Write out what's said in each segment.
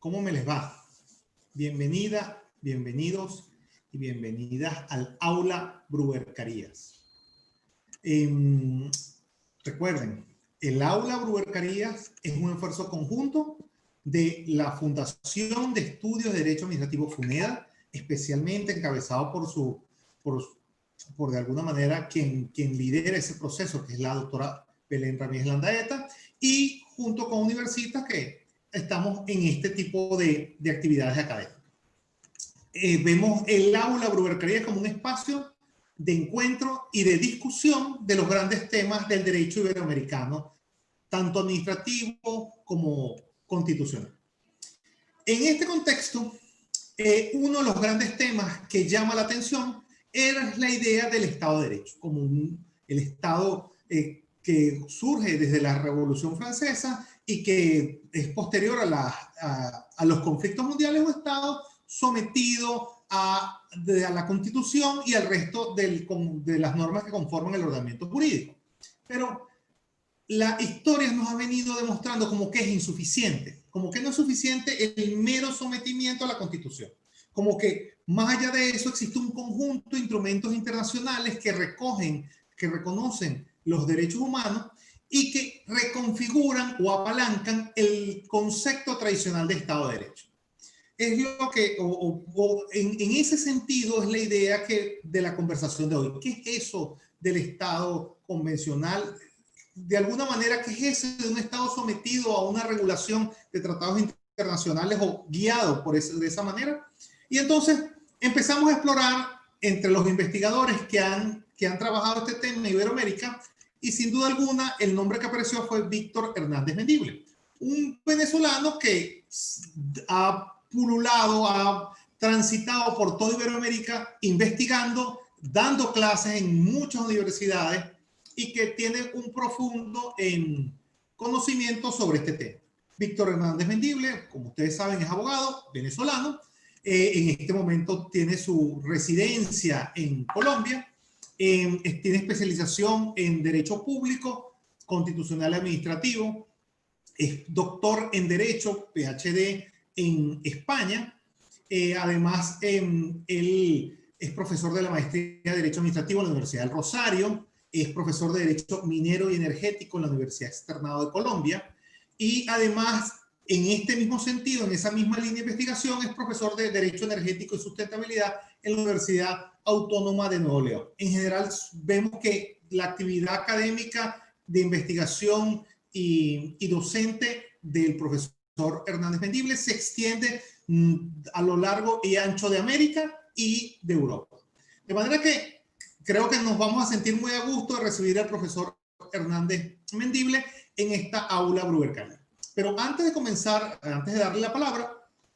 ¿Cómo me les va? Bienvenida, bienvenidos y bienvenidas al Aula Bruber Carías. Recuerden, el Aula Bruber Carías es un esfuerzo conjunto de la Fundación de Estudios de Derecho Administrativo FUNEDA, especialmente encabezado por de alguna manera quien lidera ese proceso, que es la doctora Belén Ramírez Landaeta, y junto con Universitas que estamos en este tipo de actividades académicas. Vemos el Aula Bruber Carías como un espacio de encuentro y de discusión de los grandes temas del derecho iberoamericano, tanto administrativo como constitucional. En este contexto, uno de los grandes temas que llama la atención era la idea del Estado de Derecho, como el Estado que surge desde la Revolución Francesa y que es posterior a los conflictos mundiales, un Estado sometido a la Constitución y al resto de las normas que conforman el ordenamiento jurídico. Pero la historia nos ha venido demostrando como que es insuficiente, como que no es suficiente el mero sometimiento a la Constitución, como que más allá de eso existe un conjunto de instrumentos internacionales que reconocen los derechos humanos y que reconfiguran o apalancan el concepto tradicional de Estado de Derecho. Es lo que, en ese sentido, es la idea de la conversación de hoy. ¿Qué es eso del Estado convencional? De alguna manera, ¿qué es ese de un Estado sometido a una regulación de tratados internacionales o guiado de esa manera? Y entonces empezamos a explorar entre los investigadores que han trabajado este tema en Iberoamérica, y sin duda alguna el nombre que apareció fue Víctor Hernández Mendible, un venezolano que ha pululado, ha transitado por toda Iberoamérica investigando, dando clases en muchas universidades y que tiene un profundo conocimiento sobre este tema. Víctor Hernández Mendible, como ustedes saben, es abogado venezolano. En este momento tiene su residencia en Colombia. Tiene especialización en Derecho Público, Constitucional y Administrativo. Es doctor en Derecho, PhD en España. Además, él es profesor de la Maestría de Derecho Administrativo en la Universidad del Rosario. Es profesor de Derecho Minero y Energético en la Universidad Externado de Colombia. Y además, en este mismo sentido, en esa misma línea de investigación, es profesor de Derecho Energético y Sustentabilidad en la Universidad Autónoma de Nuevo León. En general, vemos que la actividad académica de investigación y docente del profesor Hernández Mendible se extiende a lo largo y ancho de América y de Europa. De manera que creo que nos vamos a sentir muy a gusto de recibir al profesor Hernández Mendible en esta aula Bruber Carías. Pero antes de comenzar, antes de darle la palabra,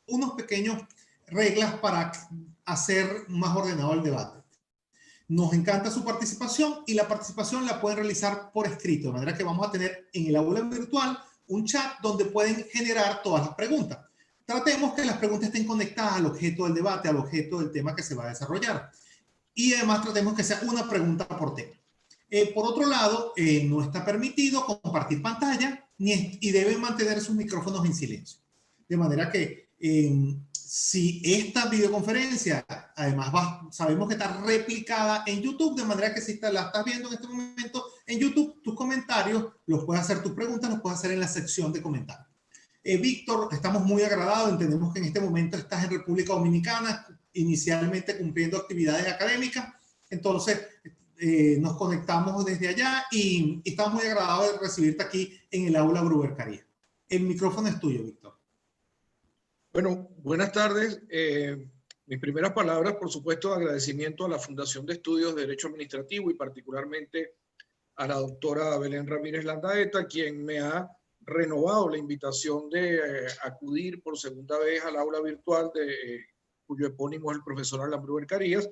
unos pequeños reglas para hacer más ordenado el debate. Nos encanta su participación y la participación la pueden realizar por escrito, de manera que vamos a tener en el aula virtual un chat donde pueden generar todas las preguntas. Tratemos que las preguntas estén conectadas al objeto del debate, al objeto del tema que se va a desarrollar. Y además tratemos que sea una pregunta por tema. Por otro lado, no está permitido compartir pantalla y deben mantener sus micrófonos en silencio. De manera que si esta videoconferencia, además sabemos que está replicada en YouTube, de manera que si la estás viendo en este momento en YouTube, tus comentarios los puedes hacer, tus preguntas los puedes hacer en la sección de comentarios. Víctor, estamos muy agradados, entendemos que en este momento estás en República Dominicana, inicialmente cumpliendo actividades académicas, entonces nos conectamos desde allá y estamos muy agradados de recibirte aquí en el aula Bruber Carías. El micrófono es tuyo, Víctor. Bueno, buenas tardes. Mis primeras palabras, por supuesto, agradecimiento a la Fundación de Estudios de Derecho Administrativo y particularmente a la doctora Belén Ramírez Landaeta, quien me ha renovado la invitación de acudir por segunda vez al aula virtual cuyo epónimo es el profesor Alan Bruber Carías.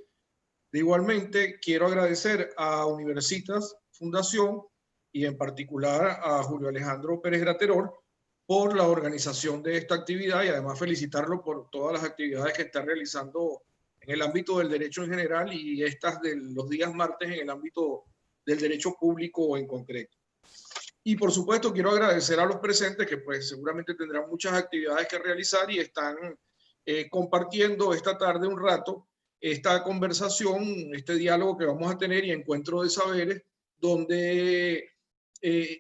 Igualmente, quiero agradecer a Universitas Fundación y en particular a Julio Alejandro Pérez Graterol por la organización de esta actividad y además felicitarlo por todas las actividades que está realizando en el ámbito del derecho en general y estas de los días martes en el ámbito del derecho público en concreto. Y por supuesto quiero agradecer a los presentes que pues seguramente tendrán muchas actividades que realizar y están compartiendo esta tarde un rato esta conversación, este diálogo que vamos a tener y encuentro de saberes, donde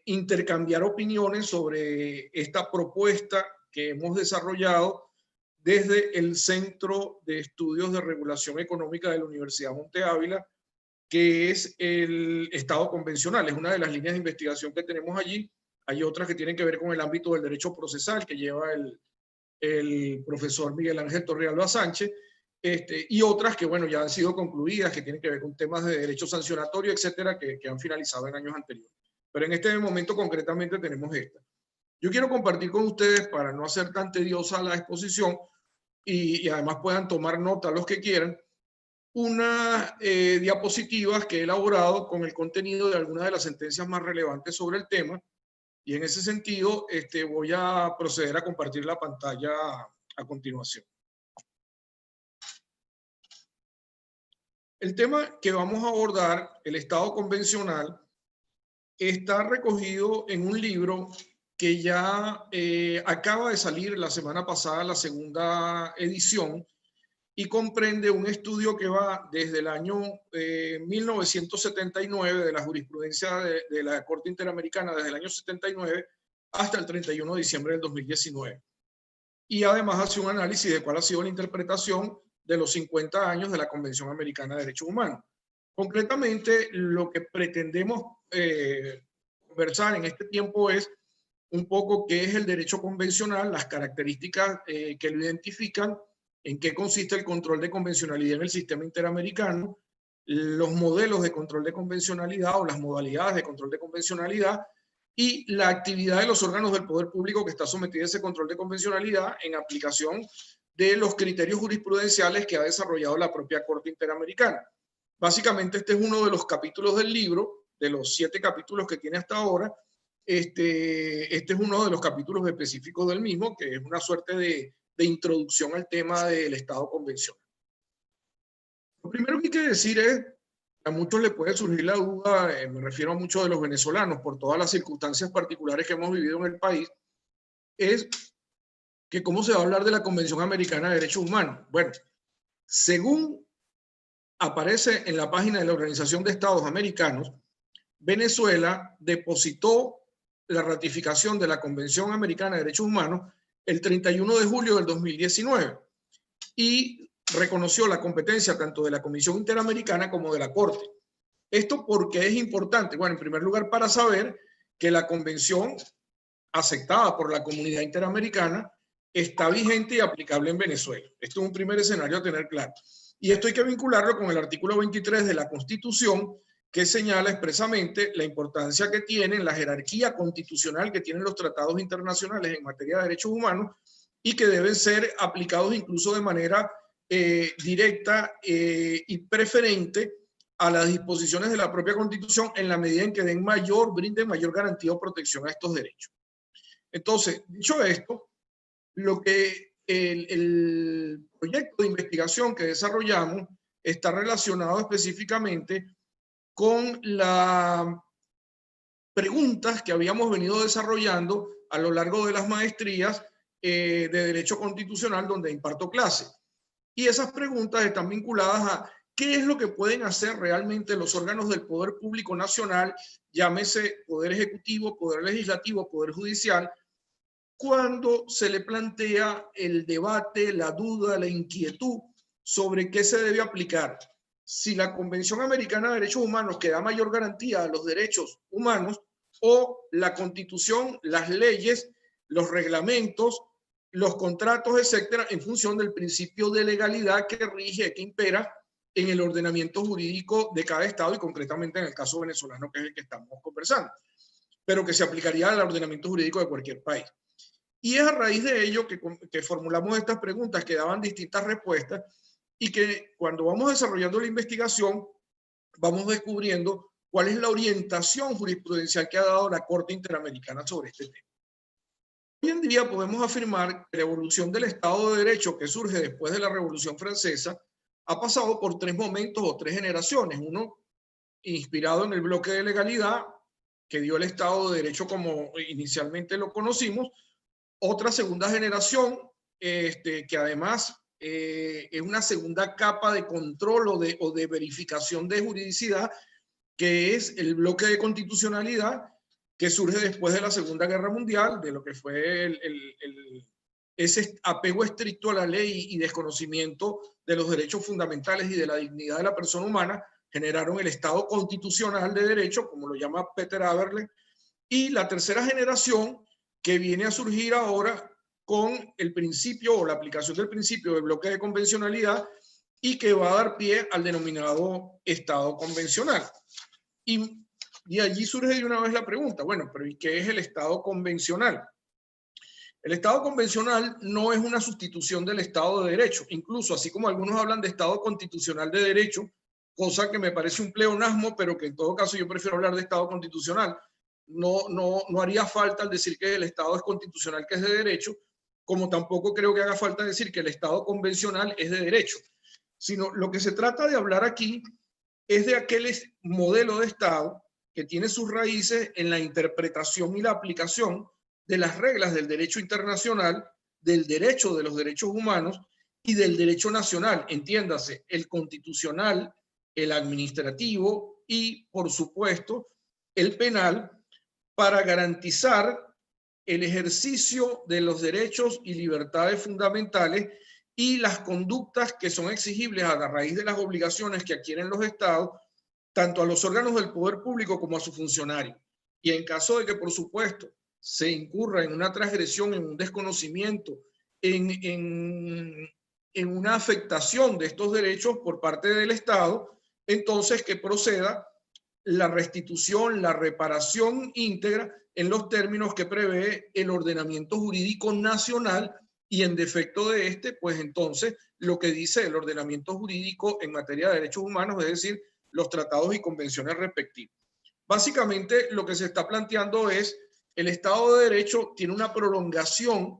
intercambiar opiniones sobre esta propuesta que hemos desarrollado desde el Centro de Estudios de Regulación Económica de la Universidad Monte Ávila, que es el Estado convencional. Es una de las líneas de investigación que tenemos allí. Hay otras que tienen que ver con el ámbito del derecho procesal, que lleva el profesor Miguel Ángel Torrealba Sánchez, y otras que, bueno, ya han sido concluidas, que tienen que ver con temas de derecho sancionatorio, etcétera, que han finalizado en años anteriores. Pero en este momento concretamente tenemos esta. Yo quiero compartir con ustedes, para no hacer tan tediosa la exposición y además puedan tomar nota los que quieran, unas diapositivas que he elaborado con el contenido de algunas de las sentencias más relevantes sobre el tema. Y en ese sentido, voy a proceder a compartir la pantalla a continuación. El tema que vamos a abordar, el Estado convencional, está recogido en un libro que ya acaba de salir la semana pasada, la segunda edición, y comprende un estudio que va desde el año 1979 de la jurisprudencia de la Corte Interamericana, desde el año 79 hasta el 31 de diciembre del 2019. Y además hace un análisis de cuál ha sido la interpretación de los 50 años de la Convención Americana de Derechos Humanos. Concretamente, lo que pretendemos conversar en este tiempo es un poco qué es el derecho convencional, las características que lo identifican, en qué consiste el control de convencionalidad en el sistema interamericano, los modelos de control de convencionalidad o las modalidades de control de convencionalidad y la actividad de los órganos del poder público que está sometida a ese control de convencionalidad en aplicación de los criterios jurisprudenciales que ha desarrollado la propia Corte Interamericana. Básicamente este es uno de los capítulos del libro, de los 7 capítulos que tiene hasta ahora. Este es uno de los capítulos específicos del mismo, que es una suerte de introducción al tema del Estado convencional. Lo primero que hay que decir es, a muchos les puede surgir la duda, me refiero a muchos de los venezolanos, por todas las circunstancias particulares que hemos vivido en el país, es que cómo se va a hablar de la Convención Americana de Derechos Humanos. Bueno, según aparece en la página de la Organización de Estados Americanos, Venezuela depositó la ratificación de la Convención Americana de Derechos Humanos el 31 de julio del 2019 y reconoció la competencia tanto de la Comisión Interamericana como de la Corte. ¿Esto por qué es importante? Bueno, en primer lugar, para saber que la convención aceptada por la comunidad interamericana está vigente y aplicable en Venezuela. Esto es un primer escenario a tener claro. Y esto hay que vincularlo con el artículo 23 de la Constitución, que señala expresamente la importancia que tienen, la jerarquía constitucional que tienen los tratados internacionales en materia de derechos humanos y que deben ser aplicados incluso de manera directa y preferente a las disposiciones de la propia Constitución en la medida en que brinden mayor garantía o protección a estos derechos. Entonces, dicho esto, lo que el proyecto de investigación que desarrollamos está relacionado específicamente con las preguntas que habíamos venido desarrollando a lo largo de las maestrías de Derecho Constitucional donde imparto clase. Y esas preguntas están vinculadas a qué es lo que pueden hacer realmente los órganos del Poder Público Nacional, llámese Poder Ejecutivo, Poder Legislativo, Poder Judicial, cuando se le plantea el debate, la duda, la inquietud sobre qué se debe aplicar. Si la Convención Americana de Derechos Humanos que da mayor garantía a los derechos humanos o la Constitución, las leyes, los reglamentos, los contratos, etcétera, en función del principio de legalidad que rige, que impera en el ordenamiento jurídico de cada estado y concretamente en el caso venezolano, que es el que estamos conversando, pero que se aplicaría al ordenamiento jurídico de cualquier país. Y es a raíz de ello que formulamos estas preguntas que daban distintas respuestas y que cuando vamos desarrollando la investigación vamos descubriendo cuál es la orientación jurisprudencial que ha dado la Corte Interamericana sobre este tema. Hoy en día podemos afirmar que la evolución del Estado de Derecho que surge después de la Revolución Francesa ha pasado por 3 momentos o 3 generaciones. Uno inspirado en el bloque de legalidad, que dio el Estado de Derecho como inicialmente lo conocimos, otra segunda generación, que además es una segunda capa de control o de verificación de juridicidad, que es el bloque de constitucionalidad que surge después de la Segunda Guerra Mundial, de lo que fue ese apego estricto a la ley y desconocimiento de los derechos fundamentales y de la dignidad de la persona humana, generaron el Estado constitucional de derecho, como lo llama Peter Aberle, y la tercera generación que viene a surgir ahora con el principio o la aplicación del principio del bloque de convencionalidad y que va a dar pie al denominado Estado convencional. Y allí surge de una vez la pregunta, bueno, pero ¿y qué es el Estado convencional? El Estado convencional no es una sustitución del Estado de Derecho. Incluso, así como algunos hablan de Estado constitucional de derecho, cosa que me parece un pleonasmo, pero que en todo caso yo prefiero hablar de Estado constitucional. No haría falta al decir que el Estado es constitucional, que es de derecho, como tampoco creo que haga falta decir que el Estado convencional es de derecho. Sino lo que se trata de hablar aquí es de aquel modelo de Estado que tiene sus raíces en la interpretación y la aplicación de las reglas del derecho internacional, del derecho de los derechos humanos y del derecho nacional, entiéndase, el constitucional, el administrativo y, por supuesto, el penal, para garantizar el ejercicio de los derechos y libertades fundamentales y las conductas que son exigibles a la raíz de las obligaciones que adquieren los estados, tanto a los órganos del poder público como a sus funcionarios. Y en caso de que, por supuesto, se incurra en una transgresión, en un desconocimiento, en una afectación de estos derechos por parte del Estado, entonces que proceda la restitución, la reparación íntegra en los términos que prevé el ordenamiento jurídico nacional y en defecto de este, pues entonces lo que dice el ordenamiento jurídico en materia de derechos humanos, es decir, los tratados y convenciones respectivos. Básicamente lo que se está planteando es el Estado de Derecho tiene una prolongación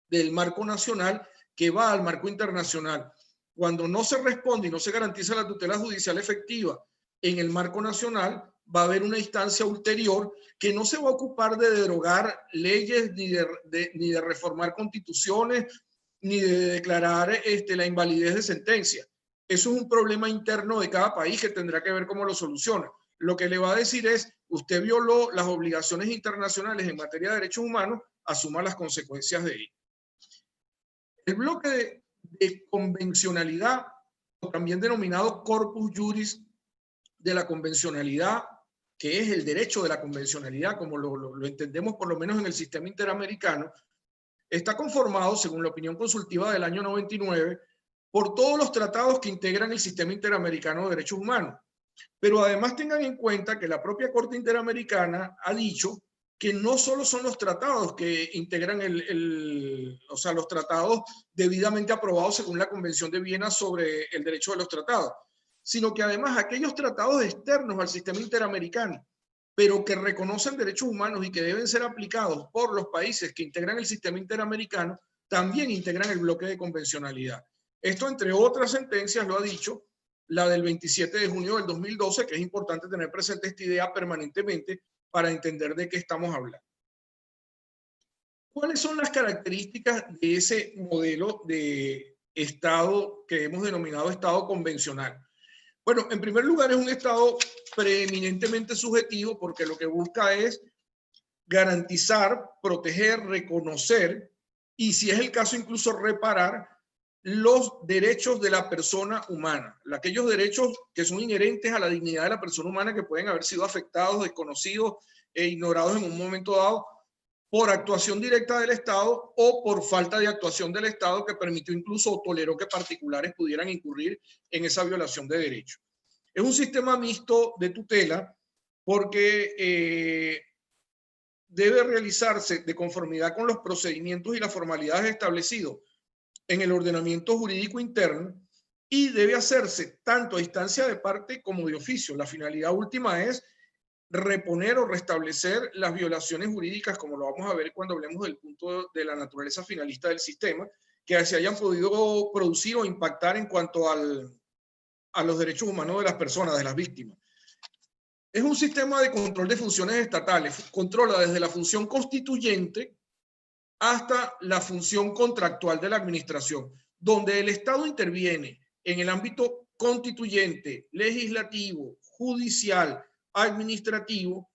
del marco nacional que va al marco internacional. Cuando no se responde y no se garantiza la tutela judicial efectiva en el marco nacional, va a haber una instancia ulterior que no se va a ocupar de derogar leyes ni de reformar constituciones ni de declarar la invalidez de sentencias. Eso es un problema interno de cada país que tendrá que ver cómo lo soluciona. Lo que le va a decir es, usted violó las obligaciones internacionales en materia de derechos humanos, asuma las consecuencias de ello. El bloque de convencionalidad, o también denominado corpus juris de la convencionalidad, que es el derecho de la convencionalidad, como lo entendemos por lo menos en el sistema interamericano, está conformado, según la opinión consultiva del año 99, por todos los tratados que integran el sistema interamericano de derechos humanos. Pero además tengan en cuenta que la propia Corte Interamericana ha dicho que no solo son los tratados que integran o sea, los tratados debidamente aprobados según la Convención de Viena sobre el derecho de los tratados, sino que además aquellos tratados externos al sistema interamericano, pero que reconocen derechos humanos y que deben ser aplicados por los países que integran el sistema interamericano, también integran el bloque de convencionalidad. Esto, entre otras sentencias, lo ha dicho la del 27 de junio del 2012, que es importante tener presente esta idea permanentemente para entender de qué estamos hablando. ¿Cuáles son las características de ese modelo de Estado que hemos denominado Estado convencional? Bueno, en primer lugar es un Estado preeminentemente subjetivo porque lo que busca es garantizar, proteger, reconocer y, si es el caso, incluso reparar los derechos de la persona humana, aquellos derechos que son inherentes a la dignidad de la persona humana que pueden haber sido afectados, desconocidos e ignorados en un momento dado por actuación directa del Estado o por falta de actuación del Estado que permitió incluso o toleró que particulares pudieran incurrir en esa violación de derechos. Es un sistema mixto de tutela porque debe realizarse de conformidad con los procedimientos y las formalidades establecidos en el ordenamiento jurídico interno y debe hacerse tanto a instancia de parte como de oficio. La finalidad última es reponer o restablecer las violaciones jurídicas, como lo vamos a ver cuando hablemos del punto de la naturaleza finalista del sistema, que se hayan podido producir o impactar en cuanto a los derechos humanos de las personas, de las víctimas. Es un sistema de control de funciones estatales. Controla desde la función constituyente hasta la función contractual de la administración, donde el Estado interviene en el ámbito constituyente, legislativo, judicial, administrativo.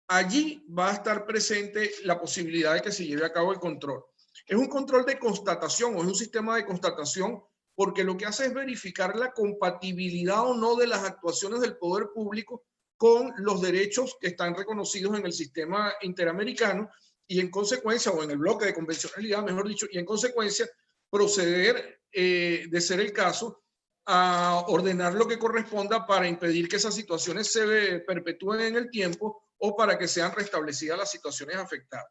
Allí va a estar presente la posibilidad de que se lleve a cabo el control. Es un control de constatación o es un sistema de constatación porque lo que hace es verificar la compatibilidad o no de las actuaciones del poder público con los derechos que están reconocidos en el sistema interamericano y en consecuencia, o en el bloque de convencionalidad, mejor dicho, y en consecuencia proceder, de ser el caso, a ordenar lo que corresponda para impedir que esas situaciones se perpetúen en el tiempo o para que sean restablecidas las situaciones afectadas.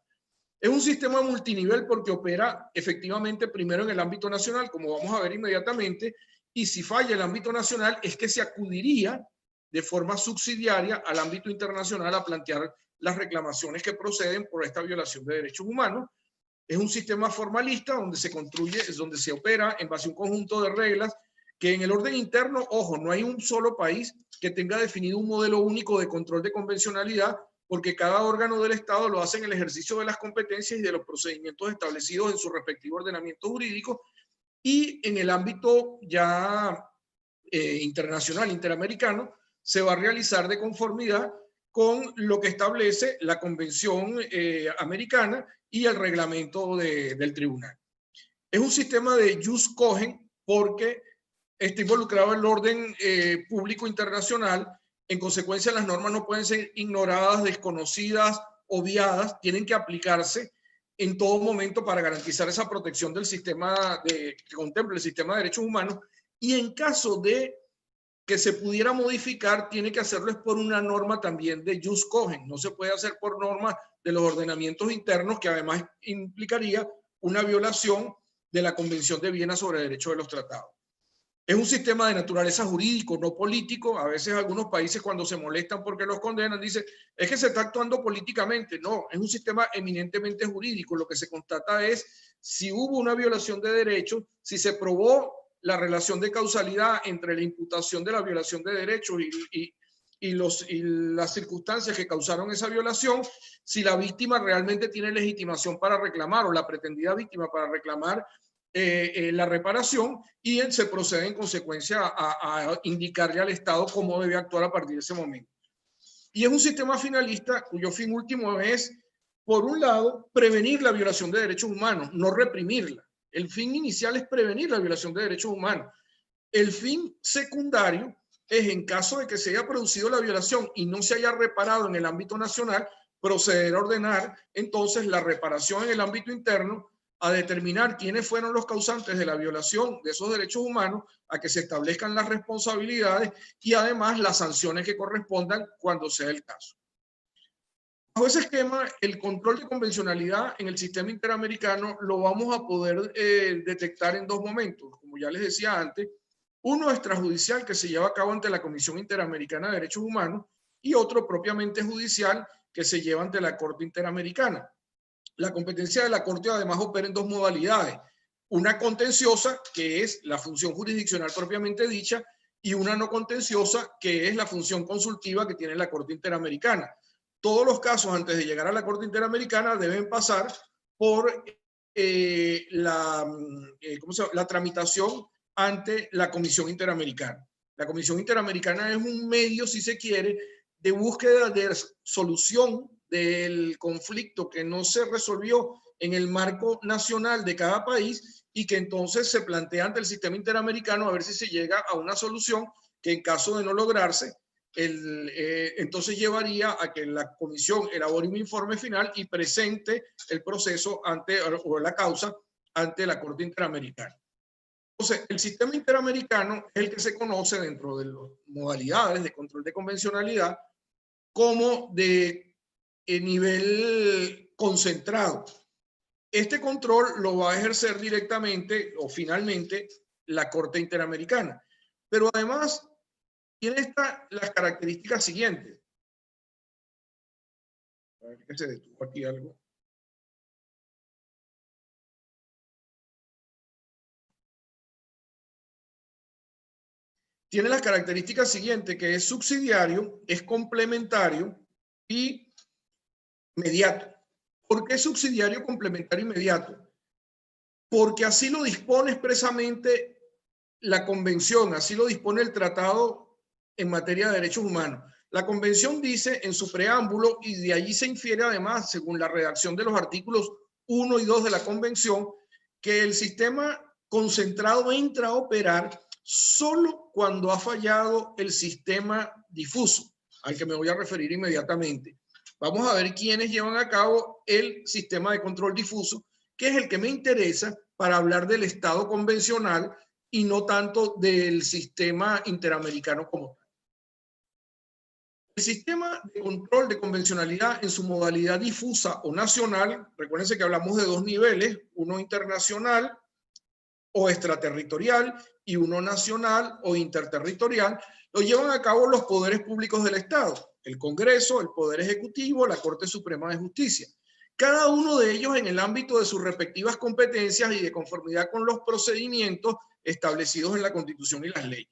Es un sistema multinivel porque opera efectivamente primero en el ámbito nacional, como vamos a ver inmediatamente, y si falla el ámbito nacional es que se acudiría de forma subsidiaria al ámbito internacional a plantear las reclamaciones que proceden por esta violación de derechos humanos. Es un sistema formalista donde se construye, donde se opera en base a un conjunto de reglas que en el orden interno, ojo, no hay un solo país que tenga definido un modelo único de control de convencionalidad, porque cada órgano del Estado lo hace en el ejercicio de las competencias y de los procedimientos establecidos en su respectivo ordenamiento jurídico, y en el ámbito ya internacional, interamericano, se va a realizar de conformidad con lo que establece la Convención Americana y el reglamento del tribunal. Es un sistema de jus cogen porque está involucrado el orden público internacional. En consecuencia, las normas no pueden ser ignoradas, desconocidas, obviadas, tienen que aplicarse en todo momento para garantizar esa protección del sistema que contempla el sistema de derechos humanos, y en caso de que se pudiera modificar, tiene que hacerlo es por una norma también de jus cogen, no se puede hacer por norma de los ordenamientos internos, que además implicaría una violación de la Convención de Viena sobre Derechos de los Tratados. Es un sistema de naturaleza jurídico, no político. A veces algunos países cuando se molestan porque los condenan dicen, es que se está actuando políticamente. No, es un sistema eminentemente jurídico. Lo que se constata es si hubo una violación de derechos, si se probó la relación de causalidad entre la imputación de la violación de derechos y las circunstancias que causaron esa violación, si la víctima realmente tiene legitimación para reclamar, o la pretendida víctima para reclamar la reparación, y se procede en consecuencia a indicarle al Estado cómo debe actuar a partir de ese momento. Y es un sistema finalista cuyo fin último es, por un lado, prevenir la violación de derechos humanos, no reprimirla. El fin inicial es prevenir la violación de derechos humanos. El fin secundario es, en caso de que se haya producido la violación y no se haya reparado en el ámbito nacional, proceder a ordenar entonces la reparación en el ámbito interno, a determinar quiénes fueron los causantes de la violación de esos derechos humanos, a que se establezcan las responsabilidades y además las sanciones que correspondan cuando sea el caso. Bajo ese esquema, el control de convencionalidad en el sistema interamericano lo vamos a poder detectar en dos momentos. Como ya les decía antes, uno extrajudicial que se lleva a cabo ante la Comisión Interamericana de Derechos Humanos y otro propiamente judicial que se lleva ante la Corte Interamericana. La competencia de la Corte además opera en dos modalidades. Una contenciosa, que es la función jurisdiccional propiamente dicha, y una no contenciosa, que es la función consultiva que tiene la Corte Interamericana. Todos los casos antes de llegar a la Corte Interamericana deben pasar por la tramitación ante la Comisión Interamericana. La Comisión Interamericana es un medio, si se quiere, de búsqueda de solución del conflicto que no se resolvió en el marco nacional de cada país, y que entonces se plantea ante el sistema interamericano a ver si se llega a una solución que, en caso de no lograrse, entonces llevaría a que la comisión elabore un informe final y presente el proceso o la causa ante la Corte Interamericana. Entonces, el sistema interamericano es el que se conoce dentro de las modalidades de control de convencionalidad como de nivel concentrado. Este control lo va a ejercer directamente o finalmente la Corte Interamericana, pero además tiene las características siguientes. A ver que se detuvo aquí algo. tiene las características siguientes, que es subsidiario, es complementario y inmediato. ¿Por qué subsidiario, complementario, inmediato? Porque así lo dispone expresamente la Convención, así lo dispone el Tratado en materia de derechos humanos. La Convención dice en su preámbulo, y de allí se infiere además, según la redacción de los artículos 1 y 2 de la Convención, que el sistema concentrado entra a operar solo cuando ha fallado el sistema difuso, al que me voy a referir inmediatamente. Vamos a ver quiénes llevan a cabo el sistema de control difuso, que es el que me interesa para hablar del Estado convencional y no tanto del sistema interamericano como tal. El sistema de control de convencionalidad en su modalidad difusa o nacional, recuérdense que hablamos de dos niveles, uno internacional o extraterritorial y uno nacional o interterritorial, lo llevan a cabo los poderes públicos del Estado, el Congreso, el Poder Ejecutivo, la Corte Suprema de Justicia. Cada uno de ellos en el ámbito de sus respectivas competencias y de conformidad con los procedimientos establecidos en la Constitución y las leyes.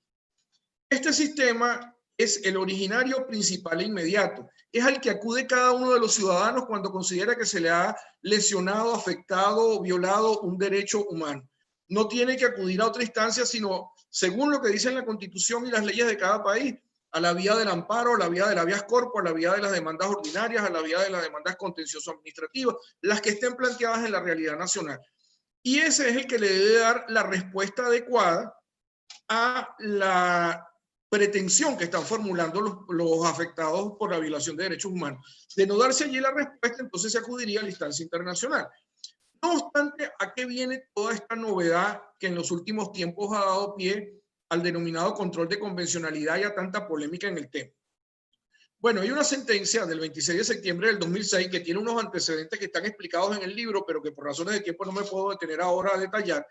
Este sistema es el originario, principal e inmediato. Es al que acude cada uno de los ciudadanos cuando considera que se le ha lesionado, afectado o violado un derecho humano. No tiene que acudir a otra instancia, sino, según lo que dicen la Constitución y las leyes de cada país, a la vía del amparo, a la vía del habeas corpus, a la vía de las demandas ordinarias, a la vía de las demandas contencioso-administrativas, las que estén planteadas en la realidad nacional. Y ese es el que le debe dar la respuesta adecuada a la pretensión que están formulando los afectados por la violación de derechos humanos. De no darse allí la respuesta, entonces se acudiría a la instancia internacional. No obstante, ¿a qué viene toda esta novedad que en los últimos tiempos ha dado pie al denominado control de convencionalidad y a tanta polémica en el tema? Bueno, hay una sentencia del 26 de septiembre del 2006 que tiene unos antecedentes que están explicados en el libro, pero que por razones de tiempo no me puedo detener ahora a detallar,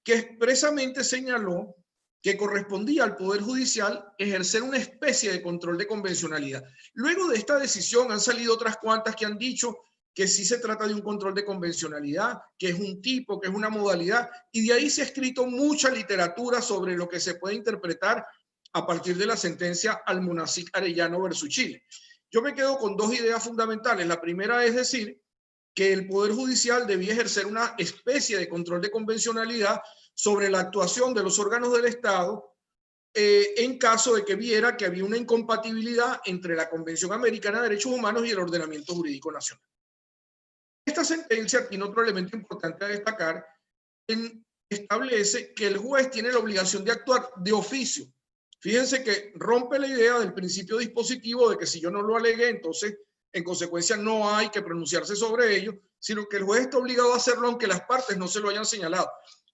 que expresamente señaló que correspondía al Poder Judicial ejercer una especie de control de convencionalidad. Luego de esta decisión han salido otras cuantas que han dicho que sí se trata de un control de convencionalidad, que es un tipo, que es una modalidad, y de ahí se ha escrito mucha literatura sobre lo que se puede interpretar a partir de la sentencia Almonacid Arellano versus Chile. Yo me quedo con dos ideas fundamentales. La primera es decir que el Poder Judicial debía ejercer una especie de control de convencionalidad sobre la actuación de los órganos del Estado en caso de que viera que había una incompatibilidad entre la Convención Americana de Derechos Humanos y el ordenamiento jurídico nacional. Esta sentencia tiene otro elemento importante a destacar, establece que el juez tiene la obligación de actuar de oficio. Fíjense que rompe la idea del principio dispositivo de que si yo no lo alegué, entonces en consecuencia no hay que pronunciarse sobre ello, sino que el juez está obligado a hacerlo aunque las partes no se lo hayan señalado.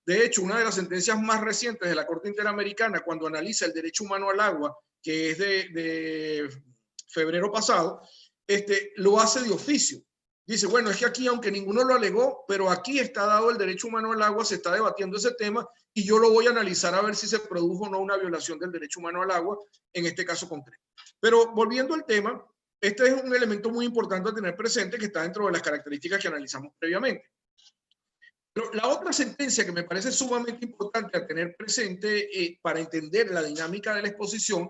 De hecho, una de las sentencias más recientes de la Corte Interamericana, cuando analiza el derecho humano al agua, que es de febrero pasado, lo hace de oficio. Dice, bueno, es que aquí, aunque ninguno lo alegó, pero aquí está dado el derecho humano al agua, se está debatiendo ese tema y yo lo voy a analizar a ver si se produjo o no una violación del derecho humano al agua, en este caso concreto. Pero volviendo al tema, este es un elemento muy importante a tener presente que está dentro de las características que analizamos previamente. Pero la otra sentencia que me parece sumamente importante a tener presente para entender la dinámica de la exposición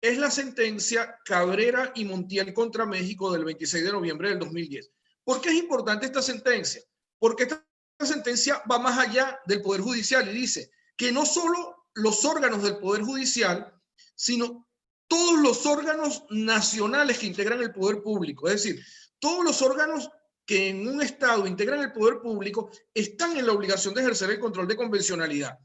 es la sentencia Cabrera y Montiel contra México del 26 de noviembre del 2010. ¿Por qué es importante esta sentencia? Porque esta sentencia va más allá del Poder Judicial y dice que no solo los órganos del Poder Judicial, sino todos los órganos nacionales que integran el poder público, es decir, todos los órganos que en un Estado integran el poder público están en la obligación de ejercer el control de convencionalidad.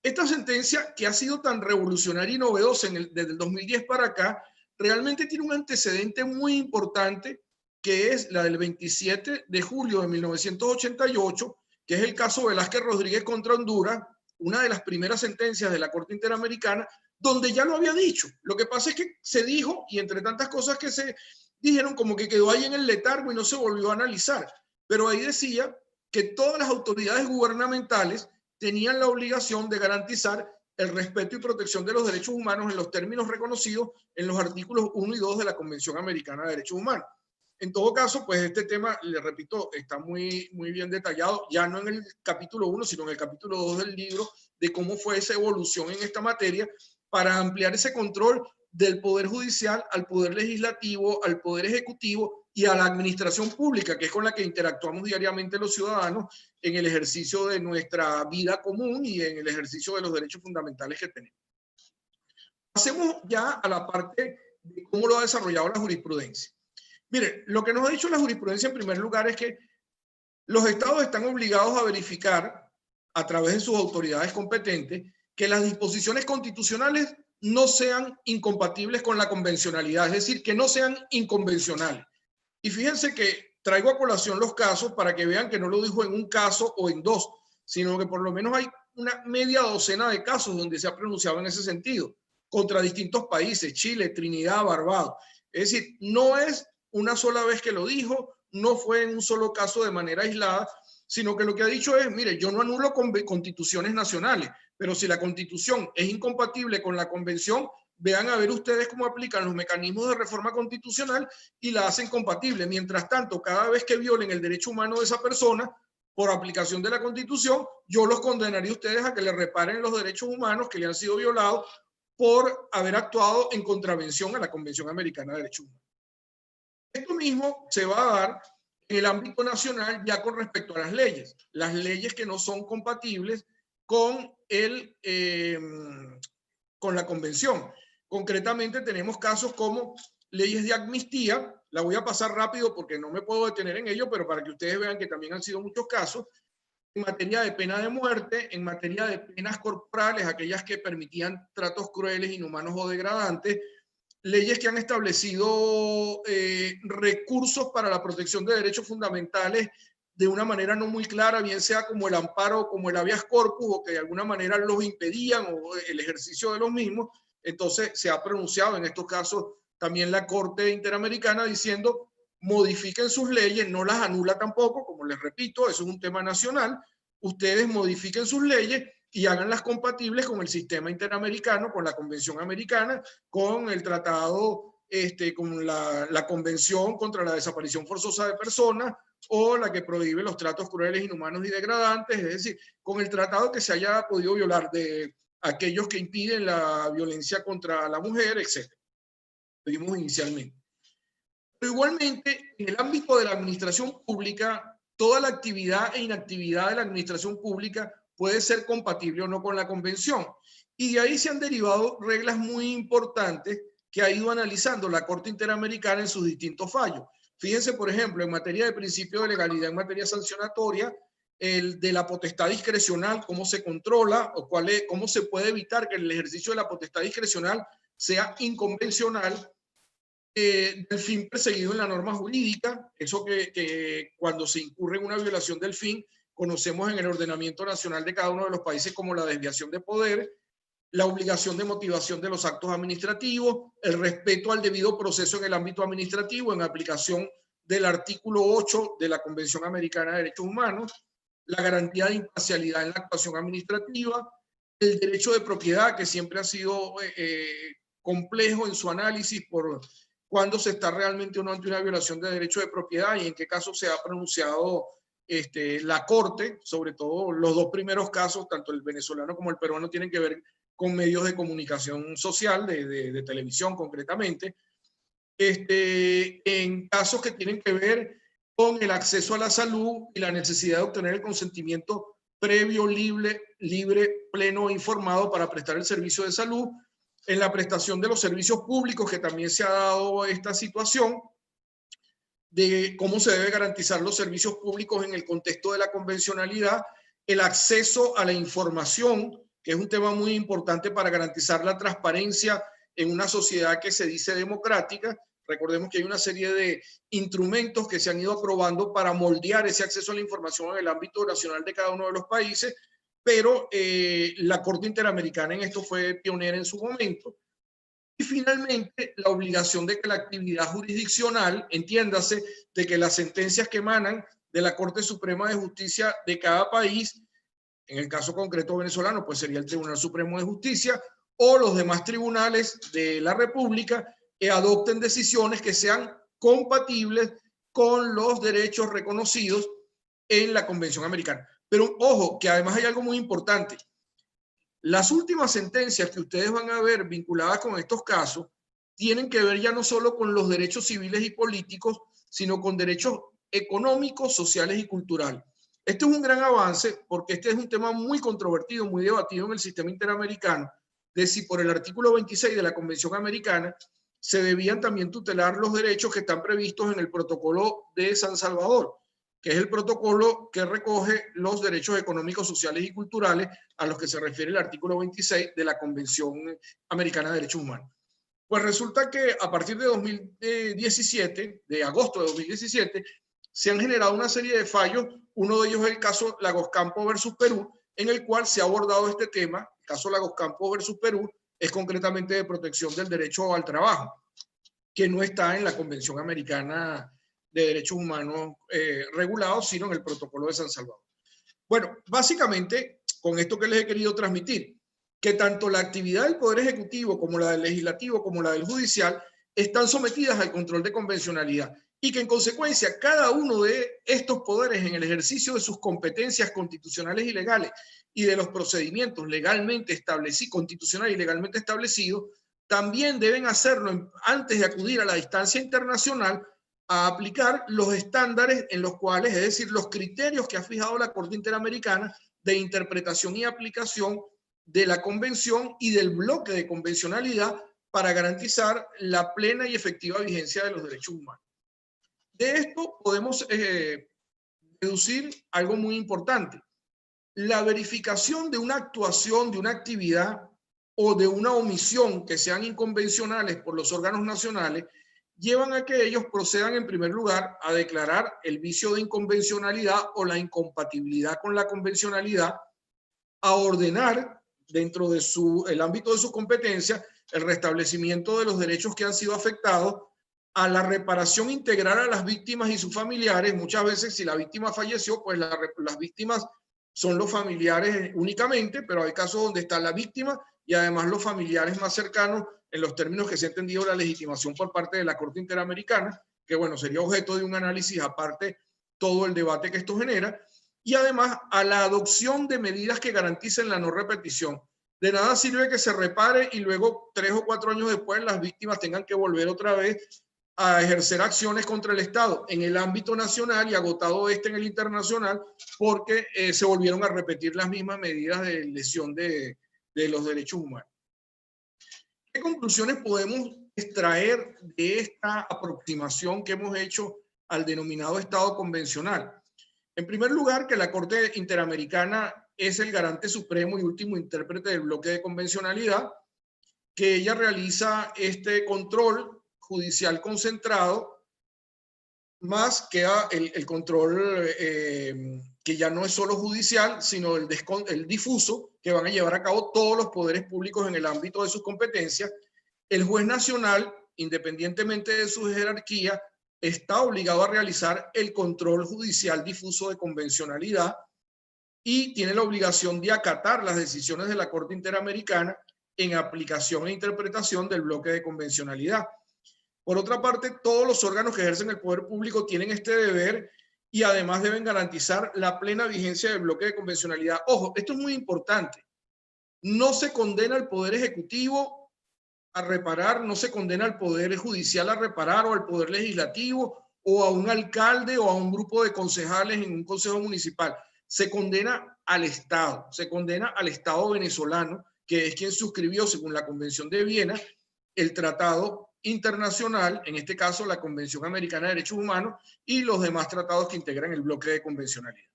Esta sentencia, que ha sido tan revolucionaria y novedosa desde el 2010 para acá, realmente tiene un antecedente muy importante, que es la del 27 de julio de 1988, que es el caso Velázquez Rodríguez contra Honduras, una de las primeras sentencias de la Corte Interamericana, donde ya lo había dicho. Lo que pasa es que se dijo, y entre tantas cosas que se dijeron, como que quedó ahí en el letargo y no se volvió a analizar. Pero ahí decía que todas las autoridades gubernamentales tenían la obligación de garantizar el respeto y protección de los derechos humanos en los términos reconocidos en los artículos 1 y 2 de la Convención Americana de Derechos Humanos. En todo caso, pues este tema, le repito, está muy bien detallado, ya no en el capítulo 1, sino en el capítulo 2 del libro, de cómo fue esa evolución en esta materia, para ampliar ese control del Poder Judicial al Poder Legislativo, al Poder Ejecutivo y a la administración pública, que es con la que interactuamos diariamente los ciudadanos en el ejercicio de nuestra vida común y en el ejercicio de los derechos fundamentales que tenemos. Pasemos ya a la parte de cómo lo ha desarrollado la jurisprudencia. Mire, lo que nos ha dicho la jurisprudencia en primer lugar es que los estados están obligados a verificar a través de sus autoridades competentes que las disposiciones constitucionales no sean incompatibles con la convencionalidad, es decir, que no sean inconvencionales. Y fíjense que traigo a colación los casos para que vean que no lo dijo en un caso o en dos, sino que por lo menos hay una media docena de casos donde se ha pronunciado en ese sentido, contra distintos países, Chile, Trinidad, Barbados. Es decir, no es una sola vez que lo dijo, no fue en un solo caso de manera aislada, sino que lo que ha dicho es, mire, yo no anulo constituciones nacionales, pero si la constitución es incompatible con la convención, vean a ver ustedes cómo aplican los mecanismos de reforma constitucional y la hacen compatible. Mientras tanto, cada vez que violen el derecho humano de esa persona, por aplicación de la constitución, yo los condenaría a ustedes a que le reparen los derechos humanos que le han sido violados por haber actuado en contravención a la Convención Americana de Derechos Humanos. Esto mismo se va a dar en el ámbito nacional ya con respecto a las leyes que no son compatibles con, con la convención. Concretamente tenemos casos como leyes de amnistía, la voy a pasar rápido porque no me puedo detener en ello, pero para que ustedes vean que también han sido muchos casos, en materia de pena de muerte, en materia de penas corporales, aquellas que permitían tratos crueles, inhumanos o degradantes, leyes que han establecido recursos para la protección de derechos fundamentales de una manera no muy clara, bien sea como el amparo, como el habeas corpus, o que de alguna manera los impedían o el ejercicio de los mismos. Entonces se ha pronunciado en estos casos también la Corte Interamericana diciendo modifiquen sus leyes, no las anula tampoco, como les repito, eso es un tema nacional, ustedes modifiquen sus leyes y háganlas compatibles con el sistema interamericano, con la Convención Americana, con el tratado, con la Convención contra la Desaparición Forzosa de Personas o la que prohíbe los tratos crueles, inhumanos y degradantes, es decir, con el tratado que se haya podido violar de aquellos que impiden la violencia contra la mujer, etc. Lo vimos inicialmente. Pero igualmente, en el ámbito de la administración pública, toda la actividad e inactividad de la administración pública puede ser compatible o no con la convención. Y de ahí se han derivado reglas muy importantes que ha ido analizando la Corte Interamericana en sus distintos fallos. Fíjense, por ejemplo, en materia de principio de legalidad, en materia sancionatoria, el de la potestad discrecional, cómo se controla o cómo se puede evitar que el ejercicio de la potestad discrecional sea inconvencional, del fin perseguido en la norma jurídica, eso que cuando se incurre en una violación del fin, conocemos en el ordenamiento nacional de cada uno de los países como la desviación de poder, la obligación de motivación de los actos administrativos, el respeto al debido proceso en el ámbito administrativo en aplicación del artículo 8 de la Convención Americana de Derechos Humanos, la garantía de imparcialidad en la actuación administrativa, el derecho de propiedad, que siempre ha sido complejo en su análisis por cuándo se está realmente o no ante una violación de derecho de propiedad y en qué caso se ha pronunciado la Corte. Sobre todo los dos primeros casos, tanto el venezolano como el peruano, tienen que ver con medios de comunicación social, de televisión concretamente, en casos que tienen que ver con el acceso a la salud y la necesidad de obtener el consentimiento previo, libre, pleno e informado para prestar el servicio de salud, en la prestación de los servicios públicos, que también se ha dado esta situación de cómo se debe garantizar los servicios públicos en el contexto de la convencionalidad, el acceso a la información, que es un tema muy importante para garantizar la transparencia en una sociedad que se dice democrática. Recordemos que hay una serie de instrumentos que se han ido aprobando para moldear ese acceso a la información en el ámbito nacional de cada uno de los países, pero la Corte Interamericana en esto fue pionera en su momento. Y finalmente, la obligación de que la actividad jurisdiccional, entiéndase, de que las sentencias que emanan de la Corte Suprema de Justicia de cada país, en el caso concreto venezolano, pues sería el Tribunal Supremo de Justicia, o los demás tribunales de la República, adopten decisiones que sean compatibles con los derechos reconocidos en la Convención Americana. Pero ojo, que además hay algo muy importante. Las últimas sentencias que ustedes van a ver vinculadas con estos casos tienen que ver ya no solo con los derechos civiles y políticos, sino con derechos económicos, sociales y culturales. Este es un gran avance porque este es un tema muy controvertido, muy debatido en el sistema interamericano, de si por el artículo 26 de la Convención Americana se debían también tutelar los derechos que están previstos en el protocolo de San Salvador, que es el protocolo que recoge los derechos económicos, sociales y culturales a los que se refiere el artículo 26 de la Convención Americana de Derechos Humanos. Pues resulta que a partir de 2017, de agosto de 2017, se han generado una serie de fallos. Uno de ellos es el caso Lagos Campos versus Perú, en el cual se ha abordado este tema. El caso Lagos Campos versus Perú es concretamente de protección del derecho al trabajo, que no está en la Convención Americana de Derechos Humanos regulados, sino en el protocolo de San Salvador. Bueno, básicamente, con esto que les he querido transmitir, que tanto la actividad del Poder Ejecutivo como la del Legislativo como la del Judicial están sometidas al control de convencionalidad y que en consecuencia cada uno de estos poderes en el ejercicio de sus competencias constitucionales y legales y de los procedimientos legalmente establecidos, constitucionales y legalmente establecidos, también deben hacerlo antes de acudir a la instancia internacional a aplicar los estándares en los cuales, es decir, los criterios que ha fijado la Corte Interamericana de interpretación y aplicación de la Convención y del bloque de convencionalidad para garantizar la plena y efectiva vigencia de los derechos humanos. De esto podemos deducir algo muy importante. La verificación de una actuación, de una actividad o de una omisión que sean inconvencionales por los órganos nacionales llevan a que ellos procedan en primer lugar a declarar el vicio de inconvencionalidad o la incompatibilidad con la convencionalidad, a ordenar dentro de el ámbito de su competencia el restablecimiento de los derechos que han sido afectados, a la reparación integral a las víctimas y sus familiares. Muchas veces si la víctima falleció, pues las víctimas son los familiares únicamente, pero hay casos donde está la víctima y además los familiares más cercanos en los términos que se ha entendido la legitimación por parte de la Corte Interamericana, que bueno, sería objeto de un análisis aparte todo el debate que esto genera, y además a la adopción de medidas que garanticen la no repetición. De nada sirve que se repare y luego 3 o 4 años después las víctimas tengan que volver otra vez a ejercer acciones contra el Estado en el ámbito nacional y agotado en el internacional porque se volvieron a repetir las mismas medidas de lesión de los derechos humanos. ¿Qué conclusiones podemos extraer de esta aproximación que hemos hecho al denominado Estado convencional? En primer lugar, que la Corte Interamericana es el garante supremo y último intérprete del bloque de convencionalidad, que ella realiza este control judicial concentrado, más que el control que ya no es solo judicial, sino el difuso que van a llevar a cabo todos los poderes públicos en el ámbito de sus competencias. El juez nacional, independientemente de su jerarquía, está obligado a realizar el control judicial difuso de convencionalidad y tiene la obligación de acatar las decisiones de la Corte Interamericana en aplicación e interpretación del bloque de convencionalidad. Por otra parte, todos los órganos que ejercen el poder público tienen este deber y además deben garantizar la plena vigencia del bloque de convencionalidad. Ojo, esto es muy importante. No se condena al Poder Ejecutivo a reparar, no se condena al Poder Judicial a reparar o al Poder Legislativo o a un alcalde o a un grupo de concejales en un consejo municipal. Se condena al Estado, se condena al Estado venezolano, que es quien suscribió, según la Convención de Viena, el tratado internacional, en este caso la Convención Americana de Derechos Humanos y los demás tratados que integran el bloque de convencionalidad.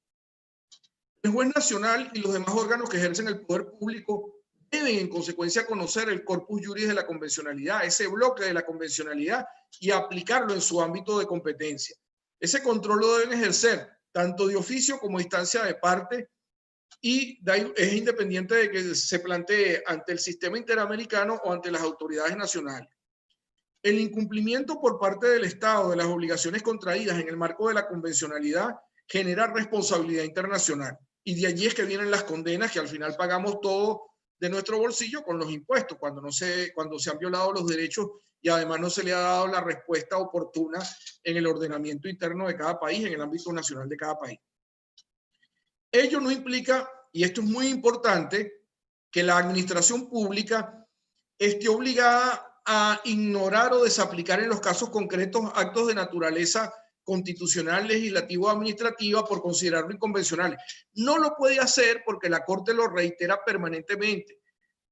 El juez nacional y los demás órganos que ejercen el poder público deben en consecuencia conocer el corpus juris de la convencionalidad, ese bloque de la convencionalidad, y aplicarlo en su ámbito de competencia. Ese control lo deben ejercer tanto de oficio como instancia de parte y es independiente de que se plantee ante el sistema interamericano o ante las autoridades nacionales. El incumplimiento por parte del Estado de las obligaciones contraídas en el marco de la convencionalidad genera responsabilidad internacional. Y de allí es que vienen las condenas que al final pagamos todo de nuestro bolsillo con los impuestos, cuando se han violado los derechos y además no se le ha dado la respuesta oportuna en el ordenamiento interno de cada país, en el ámbito nacional de cada país. Ello no implica, y esto es muy importante, que la administración pública esté obligada a ignorar o desaplicar en los casos concretos actos de naturaleza constitucional, legislativo o administrativa por considerarlo inconvencional. No lo puede hacer porque la Corte lo reitera permanentemente.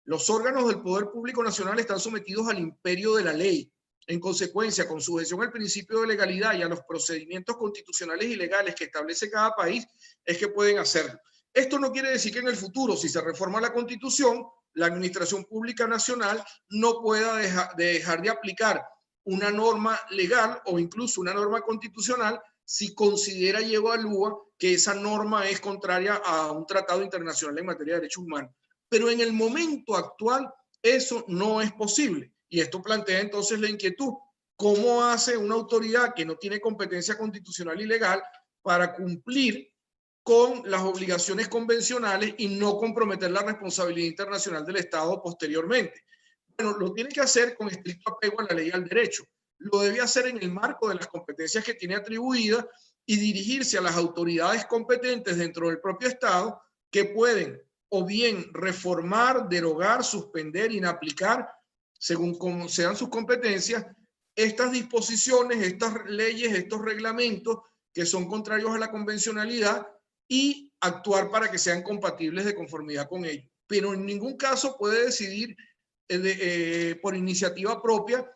Los órganos del Poder Público Nacional están sometidos al imperio de la ley. En consecuencia, con sujeción al principio de legalidad y a los procedimientos constitucionales y legales que establece cada país, es que pueden hacerlo. Esto no quiere decir que en el futuro, si se reforma la Constitución, la Administración Pública Nacional no pueda dejar de aplicar una norma legal o incluso una norma constitucional si considera y evalúa que esa norma es contraria a un tratado internacional en materia de derechos humanos. Pero en el momento actual eso no es posible. Y esto plantea entonces la inquietud. ¿Cómo hace una autoridad que no tiene competencia constitucional y legal para cumplir con las obligaciones convencionales y no comprometer la responsabilidad internacional del Estado posteriormente? Bueno, lo tiene que hacer con estricto apego a la ley y al derecho. Lo debe hacer en el marco de las competencias que tiene atribuidas y dirigirse a las autoridades competentes dentro del propio Estado que pueden o bien reformar, derogar, suspender, inaplicar, según como sean sus competencias, estas disposiciones, estas leyes, estos reglamentos que son contrarios a la convencionalidad y actuar para que sean compatibles de conformidad con ello. Pero en ningún caso puede decidir por iniciativa propia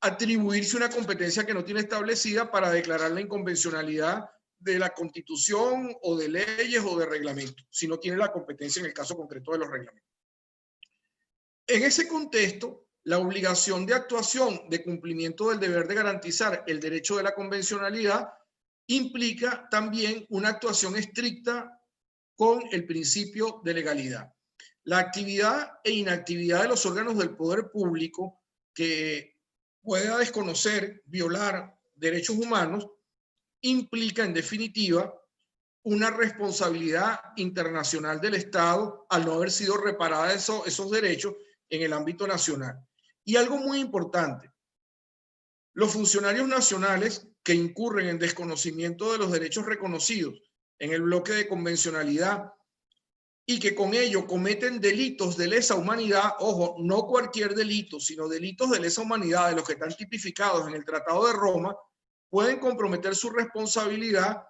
atribuirse una competencia que no tiene establecida para declarar la inconvencionalidad de la Constitución o de leyes o de reglamentos, si no tiene la competencia en el caso concreto de los reglamentos. En ese contexto, la obligación de actuación de cumplimiento del deber de garantizar el derecho de la convencionalidad implica también una actuación estricta con el principio de legalidad. La actividad e inactividad de los órganos del poder público que pueda desconocer, violar derechos humanos, implica en definitiva una responsabilidad internacional del Estado al no haber sido reparada esos derechos en el ámbito nacional. Y algo muy importante, los funcionarios nacionales que incurren en desconocimiento de los derechos reconocidos en el bloque de convencionalidad y que con ello cometen delitos de lesa humanidad, ojo, no cualquier delito, sino delitos de lesa humanidad de los que están tipificados en el Tratado de Roma, pueden comprometer su responsabilidad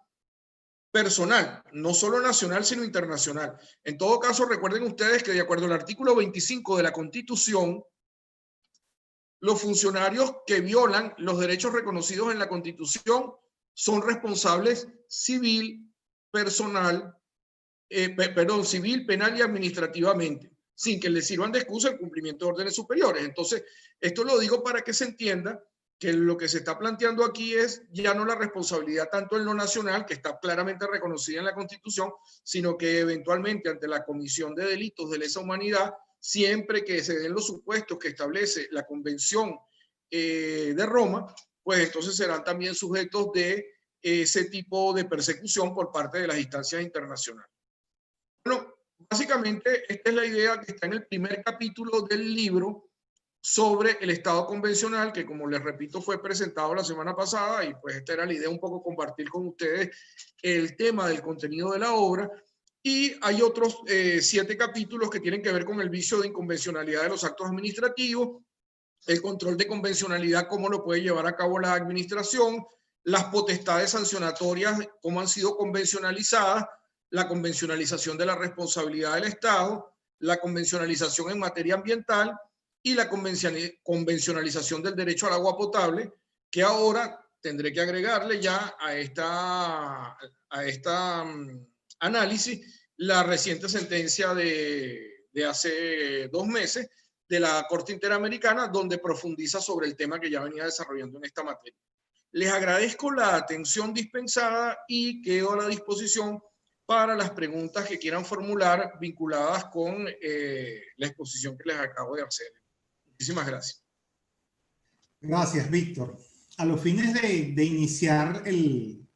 personal, no solo nacional, sino internacional. En todo caso, recuerden ustedes que de acuerdo al artículo 25 de la Constitución, los funcionarios que violan los derechos reconocidos en la Constitución son responsables civil, civil, penal y administrativamente, sin que les sirvan de excusa el cumplimiento de órdenes superiores. Entonces, esto lo digo para que se entienda que lo que se está planteando aquí es ya no la responsabilidad tanto en lo nacional, que está claramente reconocida en la Constitución, sino que eventualmente ante la comisión de delitos de lesa humanidad, siempre que se den los supuestos que establece la Convención de Roma, pues entonces serán también sujetos de ese tipo de persecución por parte de las instancias internacionales. Bueno, básicamente esta es la idea que está en el primer capítulo del libro sobre el Estado convencional, que como les repito fue presentado la semana pasada, y pues esta era la idea un poco compartir con ustedes el tema del contenido de la obra. Y hay otros 7 capítulos que tienen que ver con el vicio de inconvencionalidad de los actos administrativos, el control de convencionalidad, cómo lo puede llevar a cabo la administración, las potestades sancionatorias, cómo han sido convencionalizadas, la convencionalización de la responsabilidad del Estado, la convencionalización en materia ambiental y la convencionalización del derecho al agua potable, que ahora tendré que agregarle ya a esta análisis la reciente sentencia de hace 2 meses de la Corte Interamericana, donde profundiza sobre el tema que ya venía desarrollando en esta materia. Les agradezco la atención dispensada y quedo a la disposición para las preguntas que quieran formular vinculadas con la exposición que les acabo de hacer. Muchísimas gracias. Gracias, Víctor. A los fines de iniciar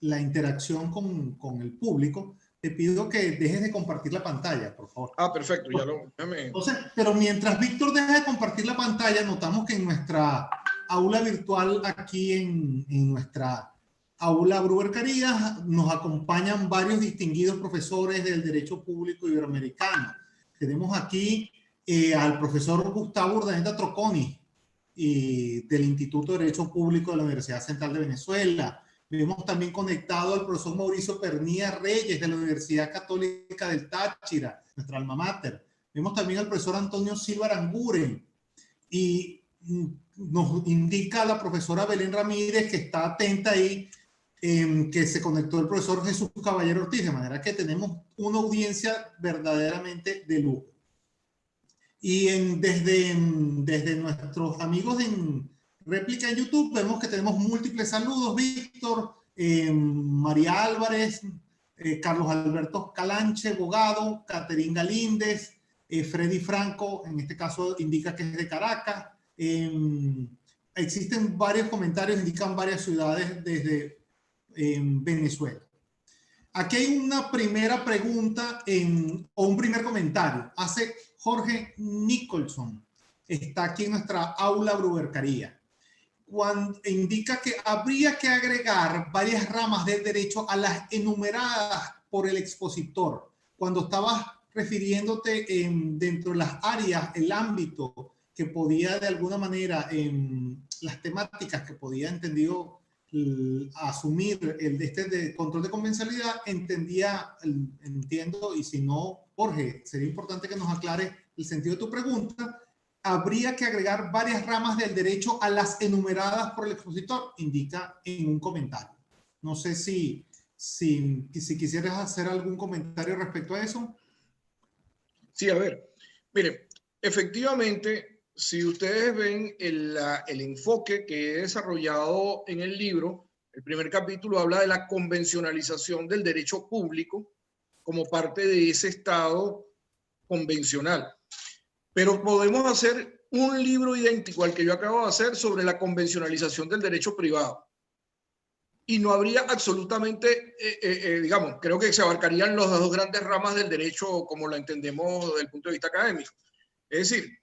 la interacción con el público, te pido que dejes de compartir la pantalla, por favor. Ah, perfecto. Entonces, pero mientras Víctor deja de compartir la pantalla, notamos que en nuestra aula virtual, aquí en nuestra aula Brewer Carías, nos acompañan varios distinguidos profesores del derecho público iberoamericano. Tenemos aquí al profesor Gustavo Urdaneta Troconi, del Instituto de Derecho Público de la Universidad Central de Venezuela. Vemos también conectado al profesor Mauricio Pernía Reyes de la Universidad Católica del Táchira, nuestra alma mater. Vemos también al profesor Antonio Silva Aranguren, y nos indica la profesora Belén Ramírez, que está atenta ahí, que se conectó el profesor Jesús Caballero Ortiz, de manera que tenemos una audiencia verdaderamente de lujo. Y desde nuestros amigos en réplica en YouTube vemos que tenemos múltiples saludos: Víctor, María Álvarez, Carlos Alberto Calanche, Bogado, Caterín Galíndez, Freddy Franco, en este caso indica que es de Caracas. Existen varios comentarios, indican varias ciudades desde Venezuela. Aquí hay una primera pregunta o un primer comentario. Hace Jorge Nicholson. Está aquí en nuestra aula Brubercaría. Cuando indica que habría que agregar varias ramas del derecho a las enumeradas por el expositor. Cuando estabas refiriéndote dentro de las áreas, el ámbito que podía de alguna manera, las temáticas que podía entendido asumir de control de convencionalidad, entiendo, y si no, Jorge, sería importante que nos aclare el sentido de tu pregunta. Habría que agregar varias ramas del derecho a las enumeradas por el expositor, indica en un comentario. No sé si quisieras hacer algún comentario respecto a eso. Sí, a ver, miren, efectivamente, si ustedes ven el enfoque que he desarrollado en el libro, el primer capítulo habla de la convencionalización del derecho público como parte de ese Estado convencional. Pero podemos hacer un libro idéntico al que yo acabo de hacer sobre la convencionalización del derecho privado. Y no habría absolutamente, digamos, creo que se abarcarían las dos grandes ramas del derecho como lo entendemos desde el punto de vista académico. Es decir,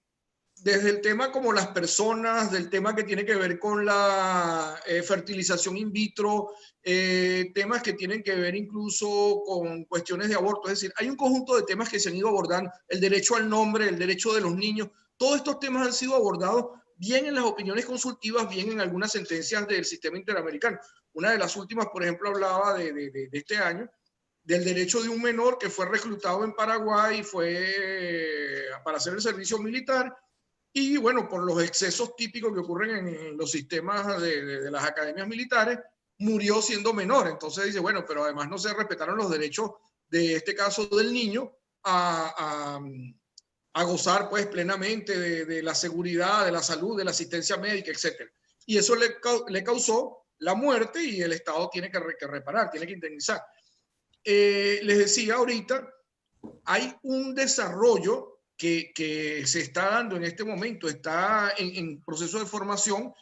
desde el tema como las personas, del tema que tiene que ver con la fertilización in vitro, temas que tienen que ver incluso con cuestiones de aborto. Es decir, hay un conjunto de temas que se han ido abordando, el derecho al nombre, el derecho de los niños, todos estos temas han sido abordados bien en las opiniones consultivas, bien en algunas sentencias del sistema interamericano. Una de las últimas, por ejemplo, hablaba de este año, del derecho de un menor que fue reclutado en Paraguay y fue para hacer el servicio militar. Y bueno, por los excesos típicos que ocurren en los sistemas de las academias militares, murió siendo menor. Entonces dice, bueno, pero además no se respetaron los derechos de este caso del niño a gozar pues plenamente de la seguridad, de la salud, de la asistencia médica, etc. Y eso le causó la muerte y el Estado tiene que reparar, tiene que indemnizar. Les decía ahorita, hay un desarrollo que se está dando en este momento, está en proceso de formación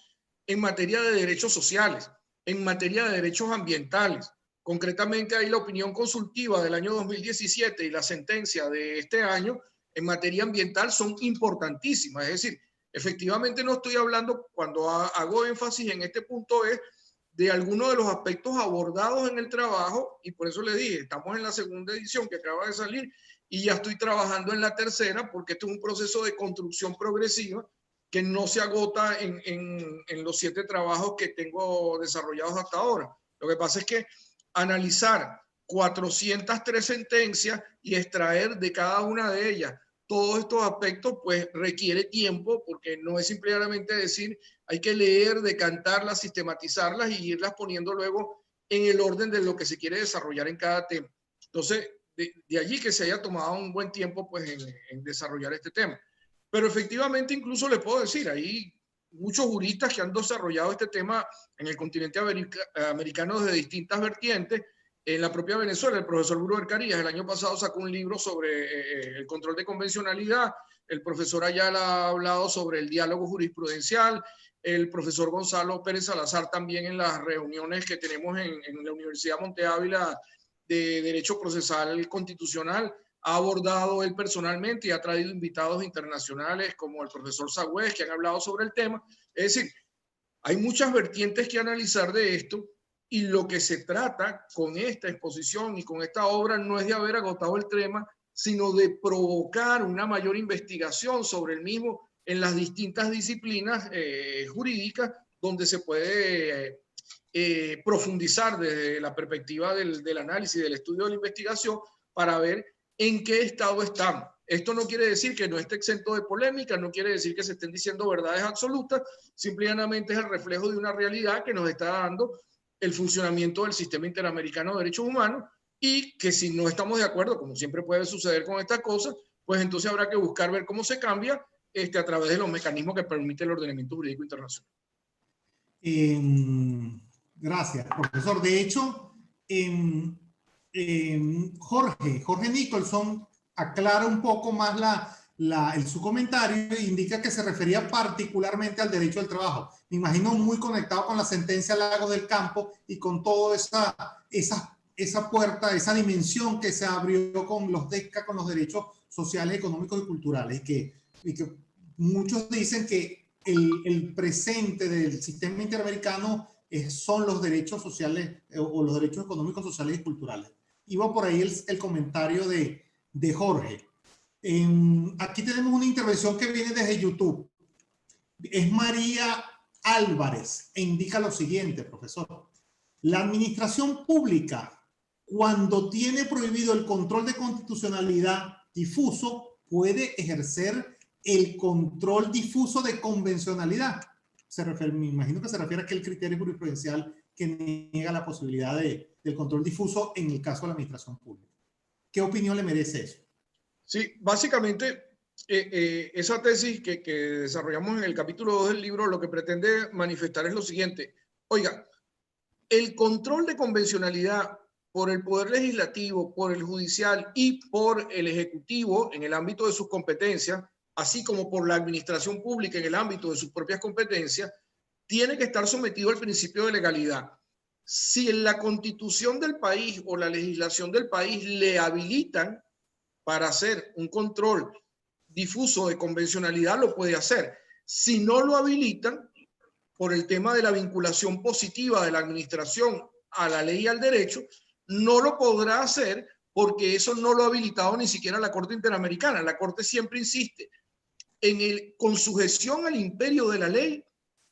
en materia de derechos sociales, en materia de derechos ambientales. Concretamente, hay la opinión consultiva del año 2017 y la sentencia de este año en materia ambiental son importantísimas. Es decir, efectivamente no estoy hablando, cuando hago énfasis en este punto, es de algunos de los aspectos abordados en el trabajo, y por eso le dije, estamos en la segunda edición que acaba de salir, y ya estoy trabajando en la tercera, porque este es un proceso de construcción progresiva que no se agota en los 7 trabajos que tengo desarrollados hasta ahora. Lo que pasa es que analizar 403 sentencias y extraer de cada una de ellas todos estos aspectos, pues requiere tiempo, porque no es simplemente decir, hay que leer, decantarlas, sistematizarlas y irlas poniendo luego en el orden de lo que se quiere desarrollar en cada tema. Entonces, de allí que se haya tomado un buen tiempo pues en desarrollar este tema. Pero efectivamente, incluso les puedo decir, hay muchos juristas que han desarrollado este tema en el continente americano desde distintas vertientes. En la propia Venezuela, el profesor Bruber Carías el año pasado sacó un libro sobre el control de convencionalidad. El profesor Ayala ha hablado sobre el diálogo jurisprudencial. El profesor Gonzalo Pérez Salazar también en las reuniones que tenemos en la Universidad Monte Ávila de Derecho Procesal Constitucional ha abordado él personalmente y ha traído invitados internacionales como el profesor Sagüez, que han hablado sobre el tema. Es decir, hay muchas vertientes que analizar de esto, y lo que se trata con esta exposición y con esta obra no es de haber agotado el tema, sino de provocar una mayor investigación sobre el mismo en las distintas disciplinas jurídicas donde se puede profundizar desde la perspectiva del análisis, del estudio de la investigación, para ver en qué estado estamos. Esto no quiere decir que no esté exento de polémica, no quiere decir que se estén diciendo verdades absolutas, simplemente es el reflejo de una realidad que nos está dando el funcionamiento del sistema interamericano de derechos humanos, y que si no estamos de acuerdo, como siempre puede suceder con estas cosas, pues entonces habrá que buscar ver cómo se cambia a través de los mecanismos que permite el ordenamiento jurídico internacional. Gracias, profesor. De hecho, Jorge Nicholson aclara un poco más su comentario e indica que se refería particularmente al derecho al trabajo. Me imagino muy conectado con la sentencia Lagos del Campo y con toda esa puerta, esa dimensión que se abrió con los DECA, con los derechos sociales, económicos y culturales, y que muchos dicen que el presente del sistema interamericano son los derechos sociales o los derechos económicos, sociales y culturales. Iba por ahí el comentario de Jorge. Aquí tenemos una intervención que viene desde YouTube. Es María Álvarez e indica lo siguiente, profesor. La administración pública, cuando tiene prohibido el control de constitucionalidad difuso, puede ejercer el control difuso de convencionalidad. Me imagino que se refiere a aquel criterio jurisprudencial que niega la posibilidad del control difuso en el caso de la administración pública. ¿Qué opinión le merece eso? Sí, básicamente esa tesis que desarrollamos en el capítulo 2 del libro lo que pretende manifestar es lo siguiente. Oiga, el control de convencionalidad por el Poder Legislativo, por el Judicial y por el Ejecutivo en el ámbito de sus competencias, así como por la administración pública en el ámbito de sus propias competencias, tiene que estar sometido al principio de legalidad. Si en la Constitución del país o la legislación del país le habilitan para hacer un control difuso de convencionalidad, lo puede hacer. Si no lo habilitan, por el tema de la vinculación positiva de la administración a la ley y al derecho, no lo podrá hacer porque eso no lo ha habilitado ni siquiera la Corte Interamericana. La Corte siempre insiste con sujeción al imperio de la ley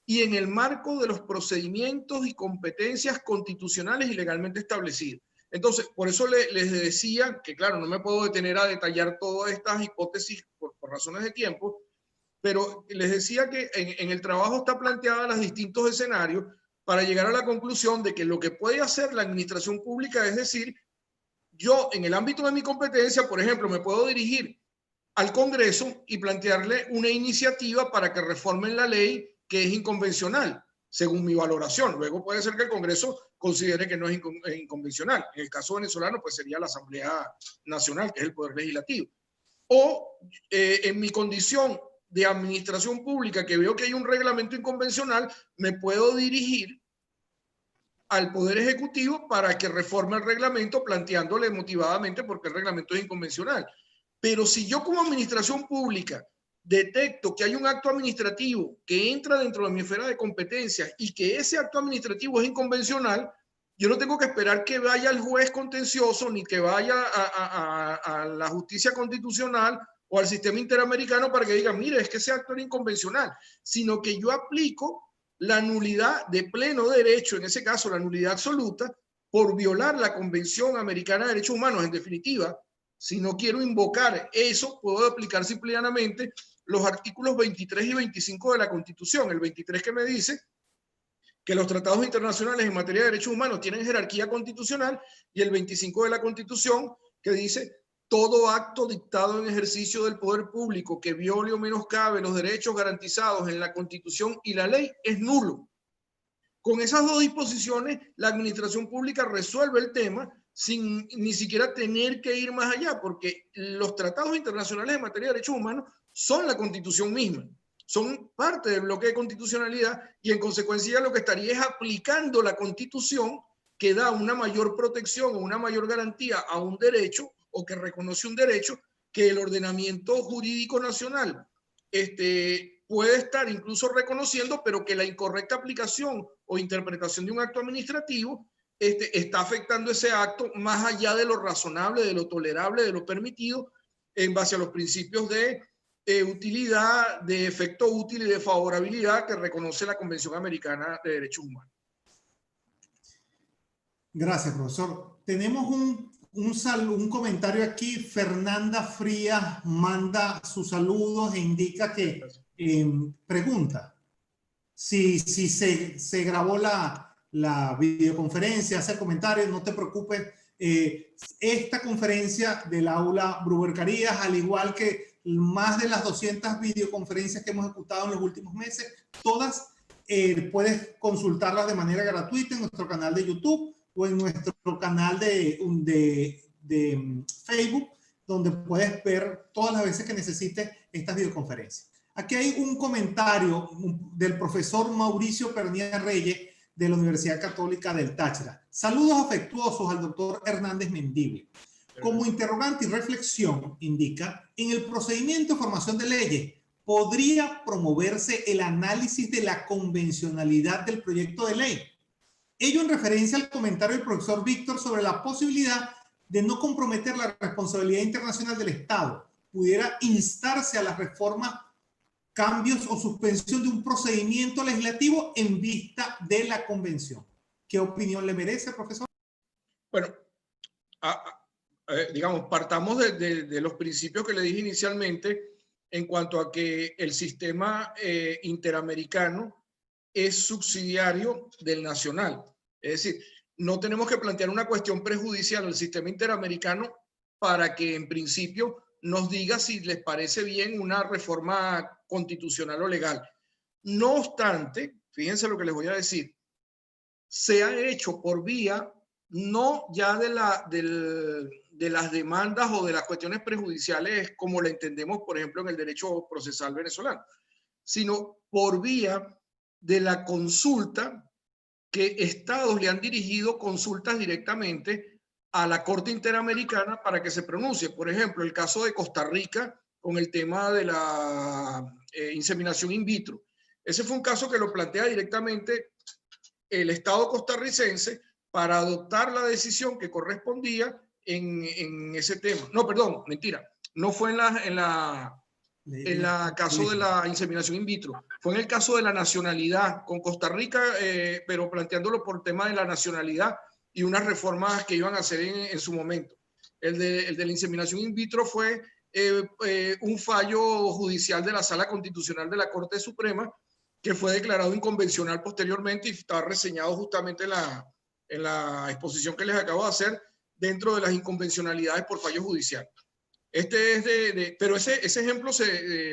y en el marco de los procedimientos y competencias constitucionales y legalmente establecidos. Entonces, por eso les decía que, claro, no me puedo detener a detallar todas estas hipótesis por razones de tiempo, pero les decía que en el trabajo está planteada los distintos escenarios para llegar a la conclusión de que lo que puede hacer la administración pública es decir, yo en el ámbito de mi competencia, por ejemplo, me puedo dirigir al Congreso y plantearle una iniciativa para que reformen la ley que es inconvencional, según mi valoración. Luego puede ser que el Congreso considere que no es inconvencional. En el caso venezolano, pues sería la Asamblea Nacional, que es el Poder Legislativo. O en mi condición de administración pública, que veo que hay un reglamento inconvencional, me puedo dirigir al Poder Ejecutivo para que reforme el reglamento, planteándole motivadamente por qué el reglamento es inconvencional. Pero si yo como administración pública detecto que hay un acto administrativo que entra dentro de mi esfera de competencias y que ese acto administrativo es inconvencional, yo no tengo que esperar que vaya al juez contencioso ni que vaya a la justicia constitucional o al sistema interamericano para que diga, mire, es que ese acto era inconvencional, sino que yo aplico la nulidad de pleno derecho, en ese caso la nulidad absoluta, por violar la Convención Americana de Derechos Humanos. En definitiva, si no quiero invocar eso, puedo aplicar simplemente los artículos 23 y 25 de la Constitución. El 23 que me dice que los tratados internacionales en materia de derechos humanos tienen jerarquía constitucional, y el 25 de la Constitución que dice todo acto dictado en ejercicio del poder público que viole o menoscabe los derechos garantizados en la Constitución y la ley es nulo. Con esas dos disposiciones, la administración pública resuelve el tema sin ni siquiera tener que ir más allá, porque los tratados internacionales en materia de derechos humanos son la Constitución misma, son parte del bloque de constitucionalidad, y en consecuencia lo que estaría es aplicando la Constitución, que da una mayor protección o una mayor garantía a un derecho, o que reconoce un derecho que el ordenamiento jurídico nacional puede estar incluso reconociendo, pero que la incorrecta aplicación o interpretación de un acto administrativo está afectando ese acto más allá de lo razonable, de lo tolerable, de lo permitido en base a los principios de utilidad, de efecto útil y de favorabilidad que reconoce la Convención Americana de Derechos Humanos. Gracias, profesor. Tenemos un comentario aquí. Fernanda Frías manda sus saludos e indica que pregunta si se grabó la videoconferencia, hace comentarios, no te preocupes. Esta conferencia del aula Bruber Carías, al igual que más de las 200 videoconferencias que hemos ejecutado en los últimos meses, todas puedes consultarlas de manera gratuita en nuestro canal de YouTube o en nuestro canal de Facebook, donde puedes ver todas las veces que necesites estas videoconferencias. Aquí hay un comentario del profesor Mauricio Pernía Reyes de la Universidad Católica del Táchira. Saludos afectuosos al doctor Hernández Mendible. Como interrogante y reflexión, indica, en el procedimiento de formación de leyes, ¿podría promoverse el análisis de la convencionalidad del proyecto de ley? Ello en referencia al comentario del profesor Víctor sobre la posibilidad de no comprometer la responsabilidad internacional del Estado. Pudiera instarse a la reforma, cambios o suspensión de un procedimiento legislativo en vista de la convención. ¿Qué opinión le merece, profesor? Bueno, digamos, partamos de los principios que le dije inicialmente en cuanto a que el sistema interamericano es subsidiario del nacional. Es decir, no tenemos que plantear una cuestión prejudicial al sistema interamericano para que en principio nos diga si les parece bien una reforma constitucional o legal. No obstante, fíjense lo que les voy a decir, se ha hecho por vía no ya de las demandas o de las cuestiones prejudiciales como la entendemos, por ejemplo, en el derecho procesal venezolano, sino por vía de la consulta que estados le han dirigido consultas directamente a la Corte Interamericana para que se pronuncie. Por ejemplo, el caso de Costa Rica con el tema de la inseminación in vitro. Ese fue un caso que lo plantea directamente el Estado costarricense para adoptar la decisión que correspondía en ese tema. No, perdón, mentira. No fue en la caso de la inseminación in vitro. Fue en el caso de la nacionalidad con Costa Rica, pero planteándolo por tema de la nacionalidad y unas reformas que iban a hacer en su momento. El de la inseminación in vitro fue un fallo judicial de la Sala Constitucional de la Corte Suprema que fue declarado inconvencional posteriormente y está reseñado justamente en la exposición que les acabo de hacer dentro de las inconvencionalidades por fallo judicial. Este es pero ese ejemplo,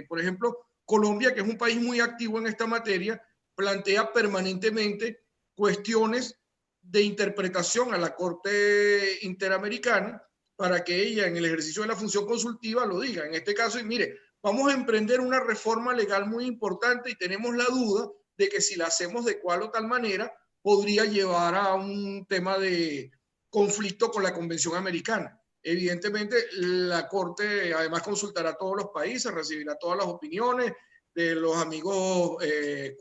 por ejemplo, Colombia, que es un país muy activo en esta materia, plantea permanentemente cuestiones de interpretación a la Corte Interamericana para que ella en el ejercicio de la función consultiva lo diga. En este caso, y mire, vamos a emprender una reforma legal muy importante y tenemos la duda de que si la hacemos de cual o tal manera podría llevar a un tema de conflicto con la Convención Americana. Evidentemente, la Corte además consultará a todos los países, recibirá todas las opiniones de los amigos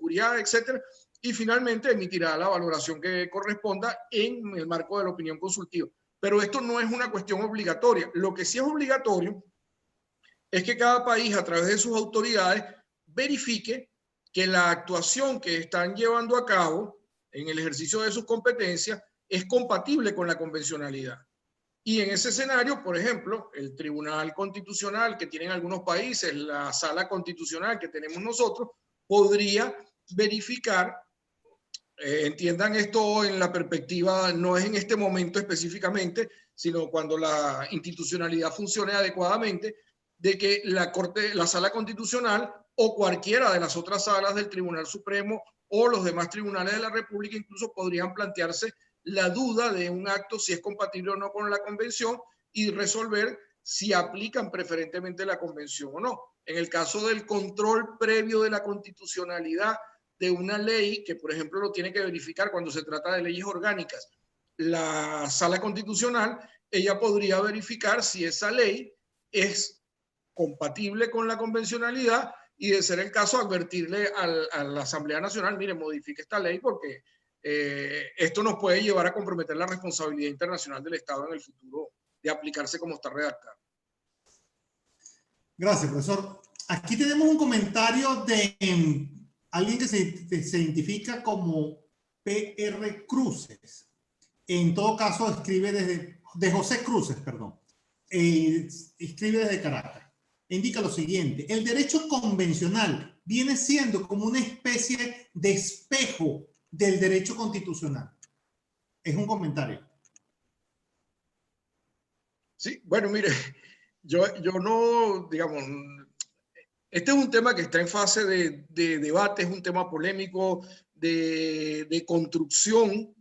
Curiá, etcétera, y finalmente emitirá la valoración que corresponda en el marco de la opinión consultiva. Pero esto no es una cuestión obligatoria. Lo que sí es obligatorio es que cada país, a través de sus autoridades, verifique que la actuación que están llevando a cabo en el ejercicio de sus competencias es compatible con la convencionalidad. Y en ese escenario, por ejemplo, el Tribunal Constitucional que tienen algunos países, la Sala Constitucional que tenemos nosotros, podría verificar, entiendan esto en la perspectiva, no es en este momento específicamente, sino cuando la institucionalidad funcione adecuadamente, de que la Sala Constitucional o cualquiera de las otras salas del Tribunal Supremo o los demás tribunales de la República incluso podrían plantearse la duda de un acto si es compatible o no con la convención y resolver si aplican preferentemente la convención o no. En el caso del control previo de la constitucionalidad de una ley, que por ejemplo lo tiene que verificar cuando se trata de leyes orgánicas, la Sala Constitucional, ella podría verificar si esa ley es compatible con la convencionalidad y, de ser el caso, advertirle a la Asamblea Nacional, mire, modifique esta ley porque esto nos puede llevar a comprometer la responsabilidad internacional del Estado en el futuro de aplicarse como está redactado. Gracias, profesor. Aquí tenemos un comentario de alguien que se identifica como PR Cruces. En todo caso, escribe de José Cruces, perdón. Escribe desde Caracas. Indica lo siguiente: el derecho convencional viene siendo como una especie de espejo del derecho constitucional. Es un comentario. Sí, bueno, mire, yo no, digamos, este es un tema que está en fase de debate, es un tema polémico, de construcción,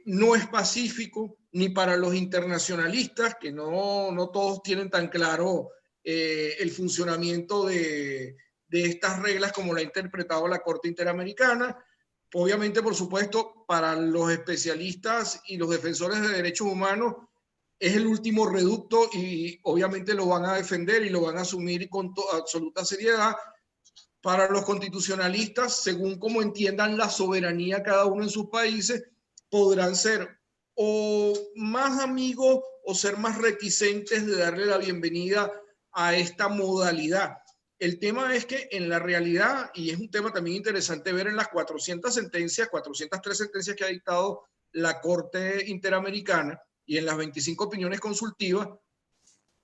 no es pacífico ni para los internacionalistas, que no todos tienen tan claro el funcionamiento de estas reglas como la ha interpretado la Corte Interamericana. Obviamente, por supuesto, para los especialistas y los defensores de derechos humanos, es el último reducto y obviamente lo van a defender y lo van a asumir con absoluta seriedad. Para los constitucionalistas, según como entiendan la soberanía cada uno en sus países, podrán ser o más amigos o ser más reticentes de darle la bienvenida a esta modalidad. El tema es que en la realidad, y es un tema también interesante ver en las 403 sentencias que ha dictado la Corte Interamericana y en las 25 opiniones consultivas,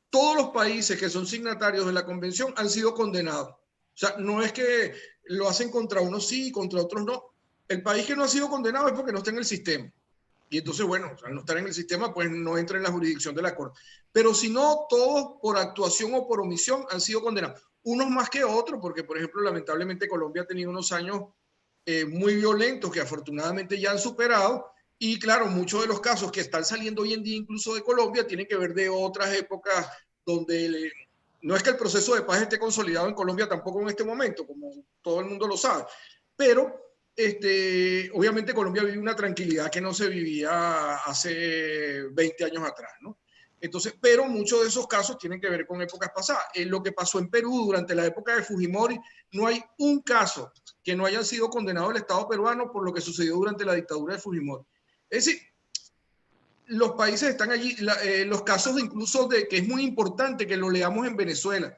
todos los países que son signatarios de la convención han sido condenados. O sea, no es que lo hacen contra unos sí y contra otros no. El país que no ha sido condenado es porque no está en el sistema. Y entonces, bueno, al no estar en el sistema, pues no entra en la jurisdicción de la Corte. Pero si no, todos por actuación o por omisión han sido condenados. Unos más que otros, porque, por ejemplo, lamentablemente Colombia ha tenido unos años muy violentos que afortunadamente ya han superado. Y claro, muchos de los casos que están saliendo hoy en día incluso de Colombia tienen que ver de otras épocas donde no es que el proceso de paz esté consolidado en Colombia tampoco en este momento, como todo el mundo lo sabe, pero obviamente Colombia vive una tranquilidad que no se vivía hace 20 años atrás, ¿no? Entonces, pero muchos de esos casos tienen que ver con épocas pasadas. Lo que pasó en Perú durante la época de Fujimori, no hay un caso que no hayan sido condenados el Estado peruano por lo que sucedió durante la dictadura de Fujimori. Es decir, los países están allí, los casos incluso de que es muy importante que lo leamos en Venezuela.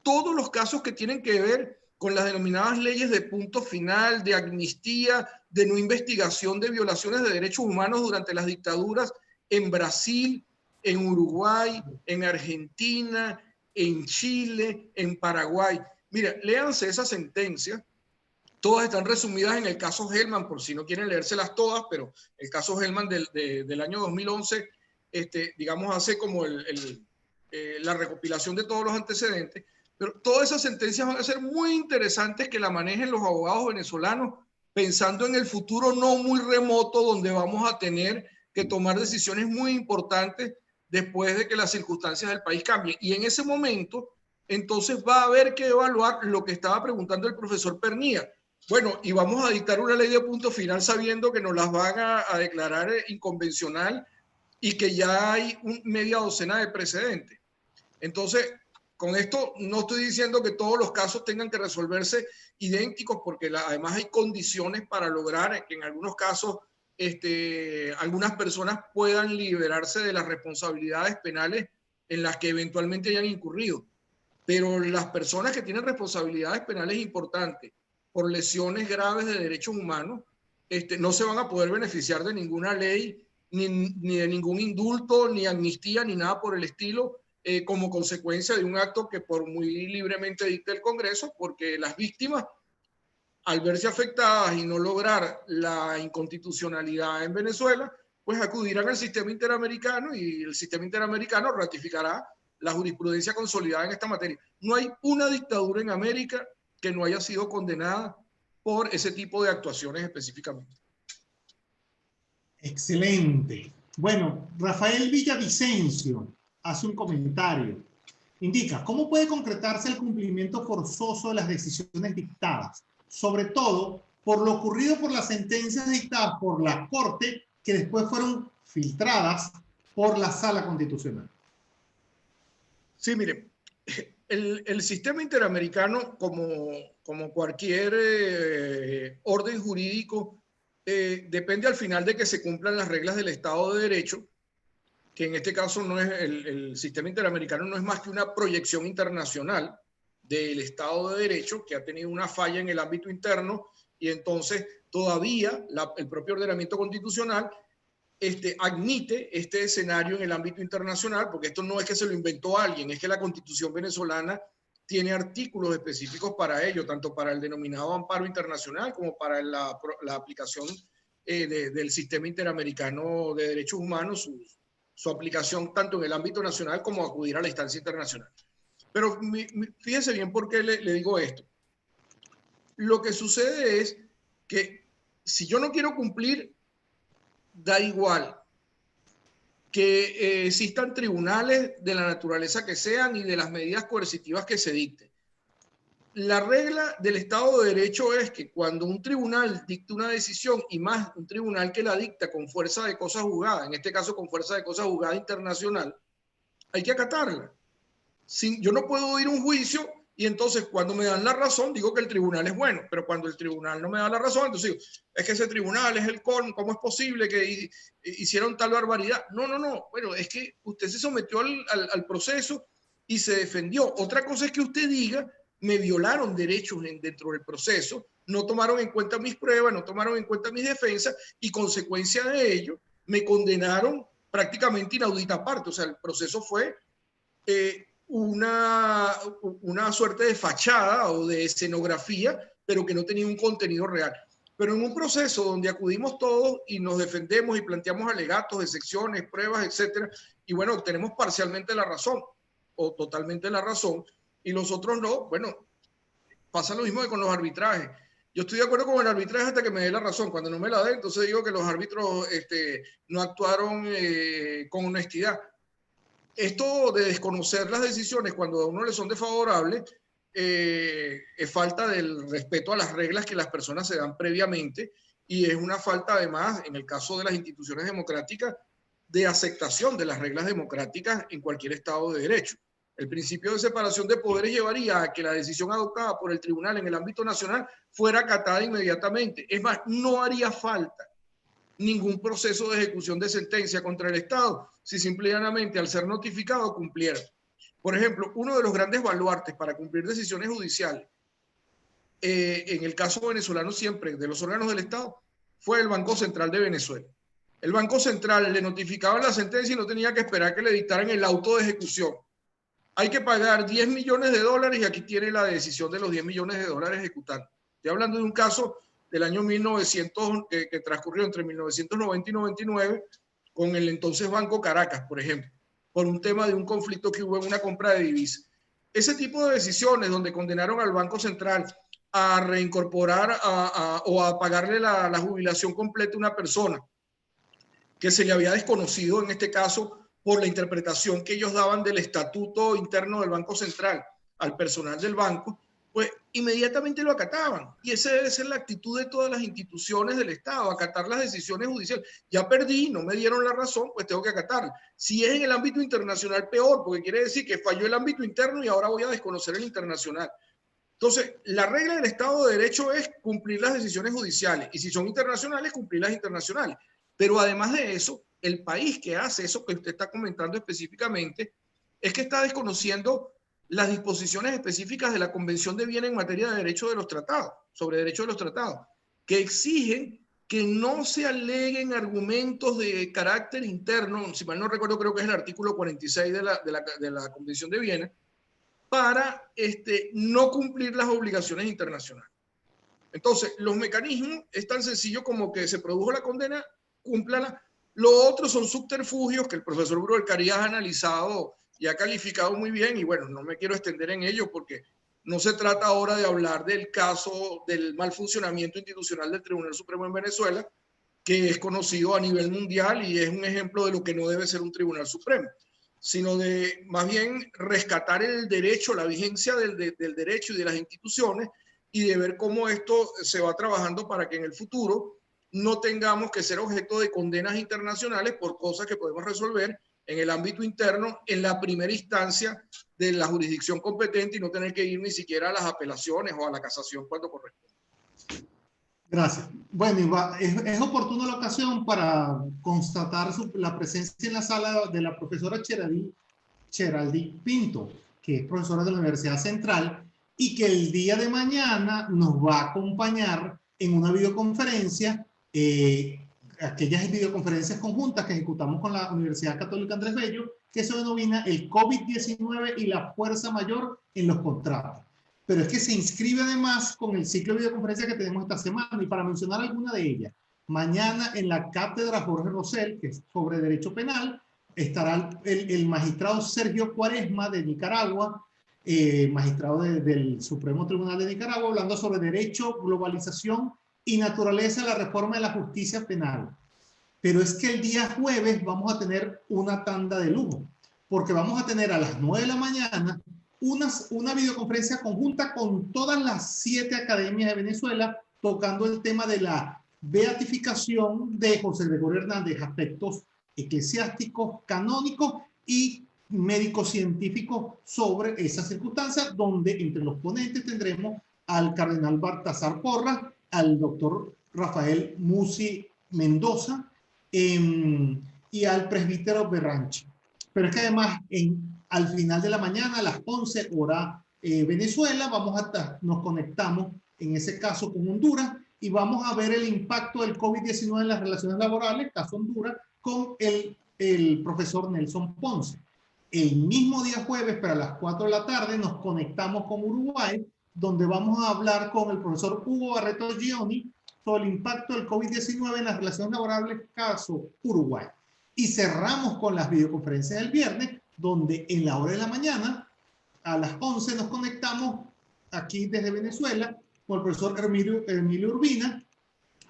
Todos los casos que tienen que ver con las denominadas leyes de punto final, de amnistía, de no investigación de violaciones de derechos humanos durante las dictaduras en Brasil, en Uruguay, en Argentina, en Chile, en Paraguay. Mira, léanse esa sentencia. Todas están resumidas en el caso Hellman, por si no quieren leérselas todas, pero el caso Hellman del año 2011, digamos, hace como la recopilación de todos los antecedentes. Pero todas esas sentencias van a ser muy interesantes que la manejen los abogados venezolanos, pensando en el futuro no muy remoto, donde vamos a tener que tomar decisiones muy importantes después de que las circunstancias del país cambien. Y en ese momento, entonces va a haber que evaluar lo que estaba preguntando el profesor Pernía. Bueno, y vamos a dictar una ley de punto final sabiendo que nos las van a declarar inconvencional y que ya hay media docena de precedentes. Entonces, con esto no estoy diciendo que todos los casos tengan que resolverse idénticos, porque además hay condiciones para lograr que en algunos casos algunas personas puedan liberarse de las responsabilidades penales en las que eventualmente hayan incurrido. Pero las personas que tienen responsabilidades penales importantes por lesiones graves de derechos humanos, no se van a poder beneficiar de ninguna ley, ni de ningún indulto, ni amnistía, ni nada por el estilo, como consecuencia de un acto que por muy libremente dicta el Congreso, porque las víctimas, al verse afectadas y no lograr la inconstitucionalidad en Venezuela, pues acudirán al sistema interamericano y el sistema interamericano ratificará la jurisprudencia consolidada en esta materia. No hay una dictadura en América que no haya sido condenada por ese tipo de actuaciones específicamente. Excelente. Bueno, Rafael Villavicencio hace un comentario. Indica, ¿cómo puede concretarse el cumplimiento forzoso de las decisiones dictadas? Sobre todo por lo ocurrido por las sentencias dictadas por la Corte que después fueron filtradas por la Sala Constitucional. Sí, mire, el sistema interamericano, como cualquier orden jurídico, depende al final de que se cumplan las reglas del Estado de Derecho, que en este caso no es el sistema interamericano, no es más que una proyección internacional del Estado de Derecho que ha tenido una falla en el ámbito interno, y entonces todavía el propio ordenamiento constitucional admite este escenario en el ámbito internacional, porque esto no es que se lo inventó alguien, es que la Constitución venezolana tiene artículos específicos para ello, tanto para el denominado amparo internacional como para la aplicación del sistema interamericano de derechos humanos, su aplicación tanto en el ámbito nacional como acudir a la instancia internacional. Pero fíjense bien por qué le digo esto. Lo que sucede es que si yo no quiero cumplir, da igual que existan tribunales de la naturaleza que sean y de las medidas coercitivas que se dicten. La regla del Estado de Derecho es que cuando un tribunal dicta una decisión, y más un tribunal que la dicta con fuerza de cosa juzgada, en este caso con fuerza de cosa juzgada internacional, hay que acatarla. Yo no puedo ir a un juicio y entonces cuando me dan la razón digo que el tribunal es bueno, pero cuando el tribunal no me da la razón, entonces digo, es que ese tribunal es el colmo, ¿cómo es posible que hicieron tal barbaridad? No, bueno, es que usted se sometió al proceso y se defendió. Otra cosa es que usted diga, me violaron derechos dentro del proceso, no tomaron en cuenta mis pruebas, no tomaron en cuenta mis defensas, y consecuencia de ello me condenaron prácticamente inaudita parte. O sea, el proceso fue una suerte de fachada o de escenografía, pero que no tenía un contenido real. Pero en un proceso donde acudimos todos y nos defendemos y planteamos alegatos, excepciones, pruebas, etcétera, y bueno, obtenemos parcialmente la razón o totalmente la razón, y los otros no, bueno, pasa lo mismo que con los arbitrajes. Yo estoy de acuerdo con el arbitraje hasta que me dé la razón. Cuando no me la dé, entonces digo que los árbitros no actuaron con honestidad. Esto de desconocer las decisiones cuando a uno le son desfavorables es falta del respeto a las reglas que las personas se dan previamente, y es una falta además, en el caso de las instituciones democráticas, de aceptación de las reglas democráticas en cualquier Estado de Derecho. El principio de separación de poderes llevaría a que la decisión adoptada por el tribunal en el ámbito nacional fuera acatada inmediatamente. Es más, no haría falta ningún proceso de ejecución de sentencia contra el Estado si simplemente al ser notificado cumpliera. Por ejemplo, uno de los grandes baluartes para cumplir decisiones judiciales en el caso venezolano siempre de los órganos del Estado fue el Banco Central de Venezuela. El Banco Central le notificaba la sentencia y no tenía que esperar que le dictaran el auto de ejecución. Hay que pagar 10 millones de dólares y aquí tiene la decisión de los 10 millones de dólares ejecutando. Estoy hablando de un caso del año 1900 que transcurrió entre 1990 y 99 con el entonces Banco Caracas, por ejemplo, por un tema de un conflicto que hubo en una compra de divisas. Ese tipo de decisiones donde condenaron al Banco Central a reincorporar o a pagarle la jubilación completa a una persona que se le había desconocido, en este caso, por la interpretación que ellos daban del estatuto interno del Banco Central al personal del banco, pues inmediatamente lo acataban. Y esa debe ser la actitud de todas las instituciones del Estado, acatar las decisiones judiciales. Ya perdí, no me dieron la razón, pues tengo que acatarla. Si es en el ámbito internacional, peor, porque quiere decir que falló el ámbito interno y ahora voy a desconocer el internacional. Entonces, la regla del Estado de Derecho es cumplir las decisiones judiciales, y si son internacionales, cumplir las internacionales. Pero además de eso, el país que hace eso que usted está comentando específicamente es que está desconociendo las disposiciones específicas de la Convención de Viena en materia de derecho de los tratados, sobre derecho de los tratados, que exigen que no se aleguen argumentos de carácter interno, si mal no recuerdo, creo que es el artículo 46 de la Convención de Viena, para no cumplir las obligaciones internacionales. Entonces, los mecanismos es tan sencillo como que se produjo la condena, cúmplala. Lo otro son subterfugios que el profesor Bruel Carías ha analizado y ha calificado muy bien, y bueno, no me quiero extender en ello porque no se trata ahora de hablar del caso del mal funcionamiento institucional del Tribunal Supremo en Venezuela, que es conocido a nivel mundial y es un ejemplo de lo que no debe ser un Tribunal Supremo, sino de más bien rescatar el derecho, la vigencia del derecho y de las instituciones, y de ver cómo esto se va trabajando para que en el futuro no tengamos que ser objeto de condenas internacionales por cosas que podemos resolver en el ámbito interno, en la primera instancia de la jurisdicción competente, y no tener que ir ni siquiera a las apelaciones o a la casación cuando corresponde. Gracias. Bueno, es oportuna la ocasión para constatar la presencia en la sala de la profesora Cheraldine Pinto, que es profesora de la Universidad Central y que el día de mañana nos va a acompañar en una videoconferencia, aquellas videoconferencias conjuntas que ejecutamos con la Universidad Católica Andrés Bello, que se denomina el COVID-19 y la fuerza mayor en los contratos. Pero es que se inscribe además con el ciclo de videoconferencia que tenemos esta semana. Y para mencionar alguna de ellas, mañana en la cátedra Jorge Rosell, que es sobre Derecho Penal, estará el magistrado Sergio Cuaresma de Nicaragua, magistrado del Supremo Tribunal de Nicaragua, hablando sobre derecho, globalización y naturaleza de la reforma de la justicia penal. Pero es que el día jueves vamos a tener una tanda de lujo, porque vamos a tener a las 9 de la mañana una videoconferencia conjunta con todas las 7 academias de Venezuela, tocando el tema de la beatificación de José Gregorio Hernández, aspectos eclesiásticos, canónicos y médicos científicos sobre esas circunstancias, donde entre los ponentes tendremos al cardenal Baltasar Porras, al doctor Rafael Musi Mendoza y al presbítero Berranchi. Pero es que además al final de la mañana, a las 11 hora Venezuela, nos conectamos en ese caso con Honduras y vamos a ver el impacto del COVID-19 en las relaciones laborales, caso Honduras, con el profesor Nelson Ponce. El mismo día jueves, pero a las 4 de la tarde, nos conectamos con Uruguay, donde vamos a hablar con el profesor Hugo Barreto Gioni sobre el impacto del COVID-19 en las relaciones laborales, caso Uruguay. Y cerramos con las videoconferencias del viernes, donde en la hora de la mañana, a las 11, nos conectamos aquí desde Venezuela con el profesor Emilio Urbina,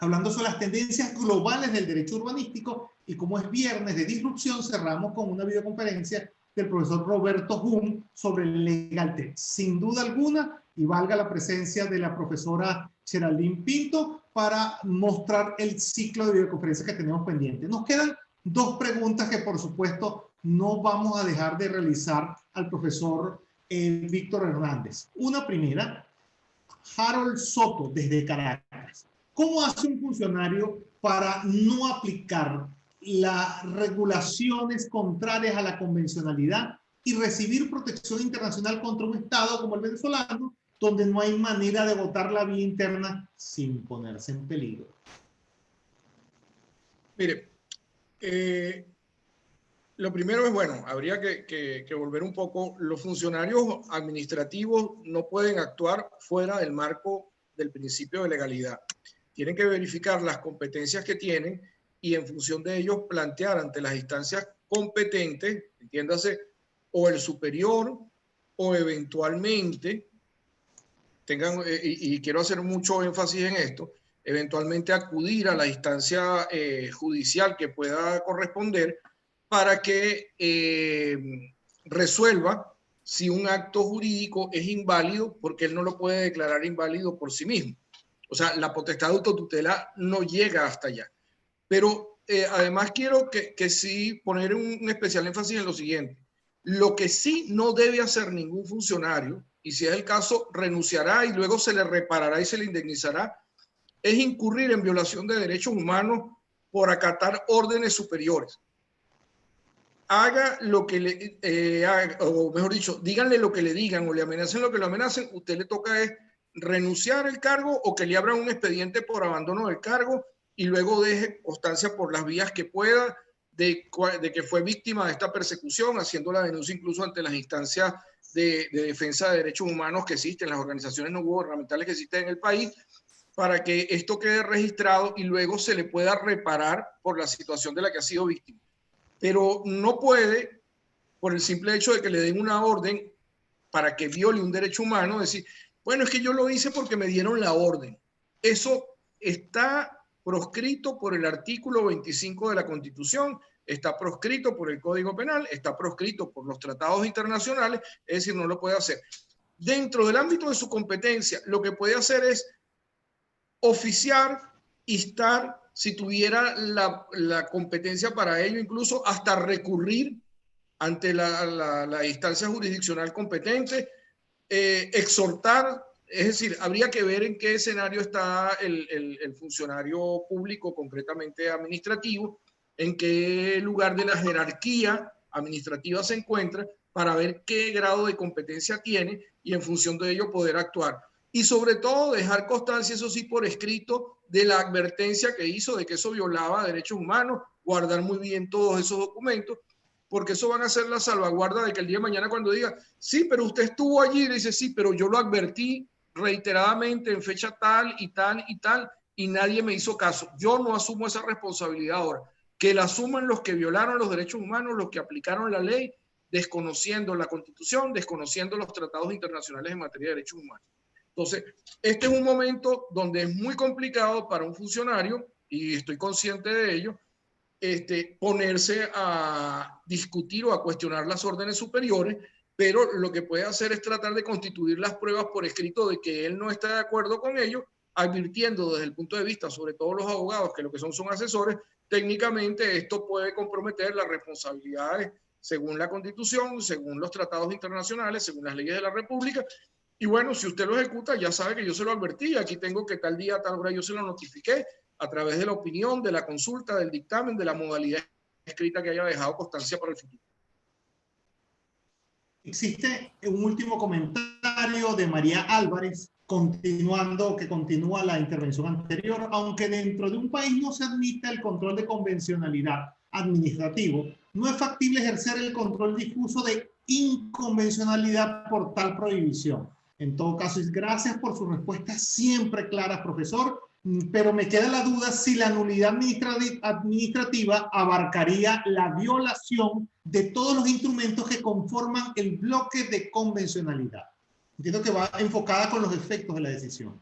hablando sobre las tendencias globales del derecho urbanístico, y como es viernes de disrupción, cerramos con una videoconferencia del profesor Roberto Hum sobre el Legal Tech. Sin duda alguna, y valga la presencia de la profesora Cheraldine Pinto para mostrar el ciclo de videoconferencias que tenemos pendiente. Nos quedan 2 preguntas que, por supuesto, no vamos a dejar de realizar al profesor Víctor Hernández. Una primera, Harold Soto, desde Caracas. ¿Cómo hace un funcionario para no aplicar las regulaciones contrarias a la convencionalidad y recibir protección internacional contra un Estado como el venezolano, donde no hay manera de votar la vía interna sin ponerse en peligro? Mire, lo primero es, bueno, habría que volver un poco. Los funcionarios administrativos no pueden actuar fuera del marco del principio de legalidad. Tienen que verificar las competencias que tienen y en función de ellos plantear ante las instancias competentes, entiéndase, o el superior o eventualmente, y quiero hacer mucho énfasis en esto, eventualmente acudir a la instancia judicial que pueda corresponder para que resuelva si un acto jurídico es inválido, porque él no lo puede declarar inválido por sí mismo. O sea, la potestad de autotutela no llega hasta allá. Pero además quiero que sí poner un especial énfasis en lo siguiente. Lo que sí no debe hacer ningún funcionario, y si es el caso, renunciará y luego se le reparará y se le indemnizará, es incurrir en violación de derechos humanos por acatar órdenes superiores. Haga lo que le haga, o mejor dicho, díganle lo que le digan o le amenacen lo que lo amenacen, usted le toca es renunciar al cargo o que le abran un expediente por abandono del cargo y luego deje constancia por las vías que pueda de que fue víctima de esta persecución, haciendo la denuncia incluso ante las instancias de defensa de derechos humanos que existen, las organizaciones no gubernamentales que existen en el país, para que esto quede registrado y luego se le pueda reparar por la situación de la que ha sido víctima. Pero no puede, por el simple hecho de que le den una orden para que viole un derecho humano, decir, bueno, es que yo lo hice porque me dieron la orden. Eso está proscrito por el artículo 25 de la Constitución, está proscrito por el Código Penal, está proscrito por los tratados internacionales, es decir, no lo puede hacer. Dentro del ámbito de su competencia, lo que puede hacer es oficiar, instar, si tuviera la competencia para ello, incluso hasta recurrir ante la instancia jurisdiccional competente, exhortar Es decir, habría que ver en qué escenario está el funcionario público, concretamente administrativo, en qué lugar de la jerarquía administrativa se encuentra, para ver qué grado de competencia tiene y en función de ello poder actuar. Y sobre todo dejar constancia, eso sí, por escrito, de la advertencia que hizo de que eso violaba derechos humanos, guardar muy bien todos esos documentos, porque eso van a ser la salvaguarda de que el día de mañana cuando diga, sí, pero usted estuvo allí, le dice, sí, pero yo lo advertí reiteradamente en fecha tal y tal y tal, y nadie me hizo caso. Yo no asumo esa responsabilidad ahora. Que la asuman los que violaron los derechos humanos, los que aplicaron la ley, desconociendo la Constitución, desconociendo los tratados internacionales en materia de derechos humanos. Entonces, este es un momento donde es muy complicado para un funcionario, y estoy consciente de ello, ponerse a discutir o a cuestionar las órdenes superiores, pero lo que puede hacer es tratar de constituir las pruebas por escrito de que él no está de acuerdo con ello, advirtiendo desde el punto de vista, sobre todo los abogados, que lo que son asesores, técnicamente esto puede comprometer las responsabilidades según la Constitución, según los tratados internacionales, según las leyes de la República. Y bueno, si usted lo ejecuta, ya sabe que yo se lo advertí, aquí tengo que tal día, tal hora yo se lo notifiqué, a través de la opinión, de la consulta, del dictamen, de la modalidad escrita que haya dejado constancia para el futuro. Existe un último comentario de María Álvarez, que continúa la intervención anterior. Aunque dentro de un país no se admite el control de convencionalidad administrativo, no es factible ejercer el control difuso de inconvencionalidad por tal prohibición. En todo caso, gracias por sus respuestas siempre claras, profesor, pero me queda la duda si la nulidad administrativa abarcaría la violación de todos los instrumentos que conforman el bloque de convencionalidad. Entiendo que va enfocada con los efectos de la decisión.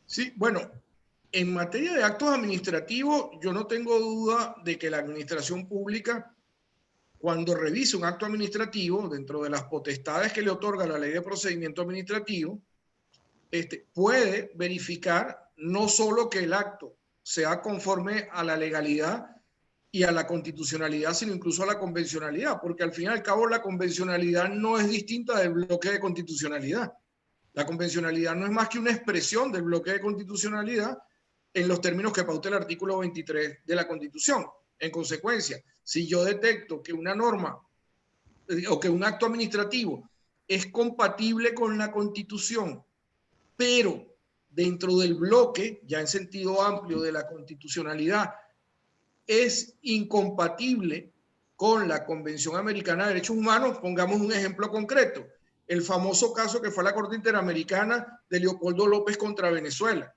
Sí, bueno, en materia de actos administrativos, yo no tengo duda de que la administración pública, cuando revise un acto administrativo, dentro de las potestades que le otorga la Ley de Procedimiento Administrativo, puede verificar no solo que el acto sea conforme a la legalidad y a la constitucionalidad, sino incluso a la convencionalidad, porque al fin y al cabo la convencionalidad no es distinta del bloque de constitucionalidad. La convencionalidad no es más que una expresión del bloque de constitucionalidad en los términos que pauta el artículo 23 de la Constitución. En consecuencia, si yo detecto que una norma o que un acto administrativo es compatible con la Constitución, pero dentro del bloque, ya en sentido amplio de la constitucionalidad, es incompatible con la Convención Americana de Derechos Humanos, pongamos un ejemplo concreto, el famoso caso que fue a la Corte Interamericana de Leopoldo López contra Venezuela.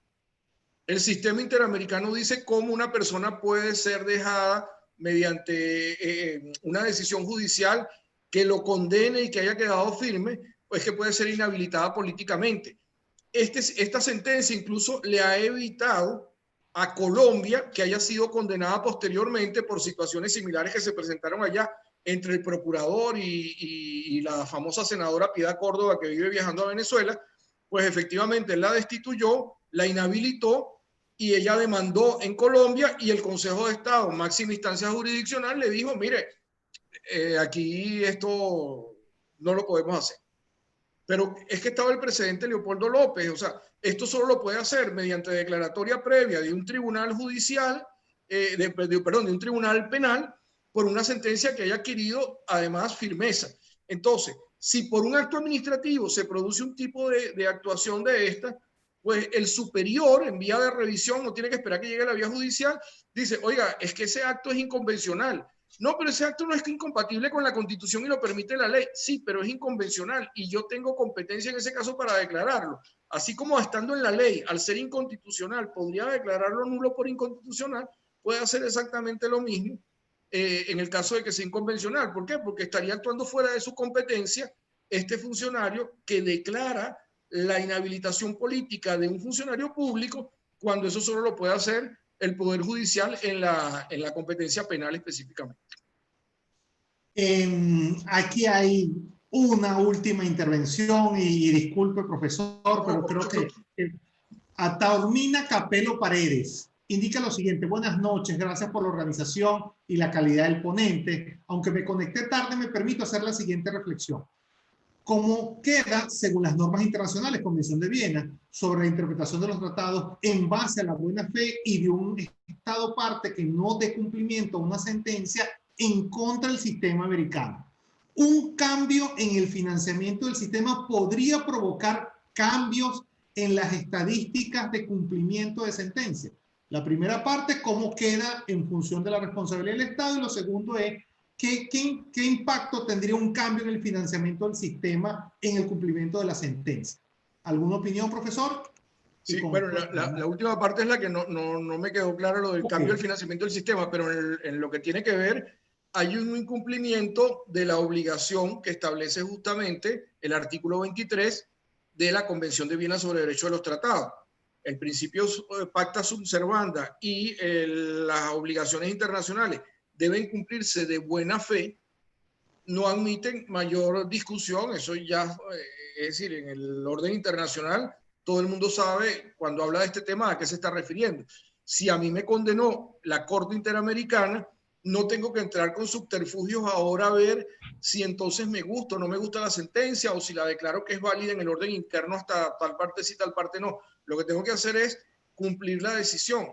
El sistema interamericano dice cómo una persona puede ser dejada mediante una decisión judicial que lo condene y que haya quedado firme, pues que puede ser inhabilitada políticamente. Esta sentencia incluso le ha evitado a Colombia que haya sido condenada posteriormente por situaciones similares que se presentaron allá entre el procurador y la famosa senadora Piedad Córdoba, que vive viajando a Venezuela. Pues efectivamente la destituyó, la inhabilitó y ella demandó en Colombia, y el Consejo de Estado, máxima instancia jurisdiccional, le dijo, mire, aquí esto no lo podemos hacer. Pero es que estaba el precedente Leopoldo López, o sea, esto solo lo puede hacer mediante declaratoria previa de un tribunal judicial, de un tribunal penal, por una sentencia que haya adquirido además firmeza. Entonces, si por un acto administrativo se produce un tipo de actuación de esta, pues el superior en vía de revisión no tiene que esperar que llegue la vía judicial, dice, oiga, es que ese acto es inconvencional. No, pero ese acto no es incompatible con la Constitución y lo permite la ley. Sí, pero es inconvencional y yo tengo competencia en ese caso para declararlo. Así como estando en la ley, al ser inconstitucional, podría declararlo nulo por inconstitucional, puede hacer exactamente lo mismo en el caso de que sea inconvencional. ¿Por qué? Porque estaría actuando fuera de su competencia este funcionario que declara la inhabilitación política de un funcionario público cuando eso solo lo puede hacer el Poder Judicial en la competencia penal específicamente. Aquí hay una última intervención y disculpe, profesor, pero creo que Ataormina Capelo Paredes indica lo siguiente: buenas noches, gracias por la organización y la calidad del ponente. Aunque me conecté tarde, me permito hacer la siguiente reflexión. como queda, según las normas internacionales, Convención de Viena, sobre la interpretación de los tratados en base a la buena fe y de un Estado parte que no dé cumplimiento a una sentencia en contra del sistema americano. Un cambio en el financiamiento del sistema podría provocar cambios en las estadísticas de cumplimiento de sentencia. La primera parte, cómo queda en función de la responsabilidad del Estado, y lo segundo es ¿qué impacto tendría un cambio en el financiamiento del sistema en el cumplimiento de la sentencia? ¿Alguna opinión, profesor? Sí, bueno, la última parte es la que no me quedó claro, lo del cambio del financiamiento del sistema, pero en lo que tiene que ver, hay un incumplimiento de la obligación que establece justamente el artículo 23 de la Convención de Viena sobre Derecho de los Tratados. El principio pacta sunt servanda y las obligaciones internacionales deben cumplirse de buena fe, no admiten mayor discusión. Eso ya, es decir, en el orden internacional, todo el mundo sabe cuando habla de este tema a qué se está refiriendo. Si a mí me condenó la Corte Interamericana, no tengo que entrar con subterfugios ahora a ver si entonces me gusta o no me gusta la sentencia, o si la declaro que es válida en el orden interno hasta tal parte sí, tal parte no. Lo que tengo que hacer es cumplir la decisión.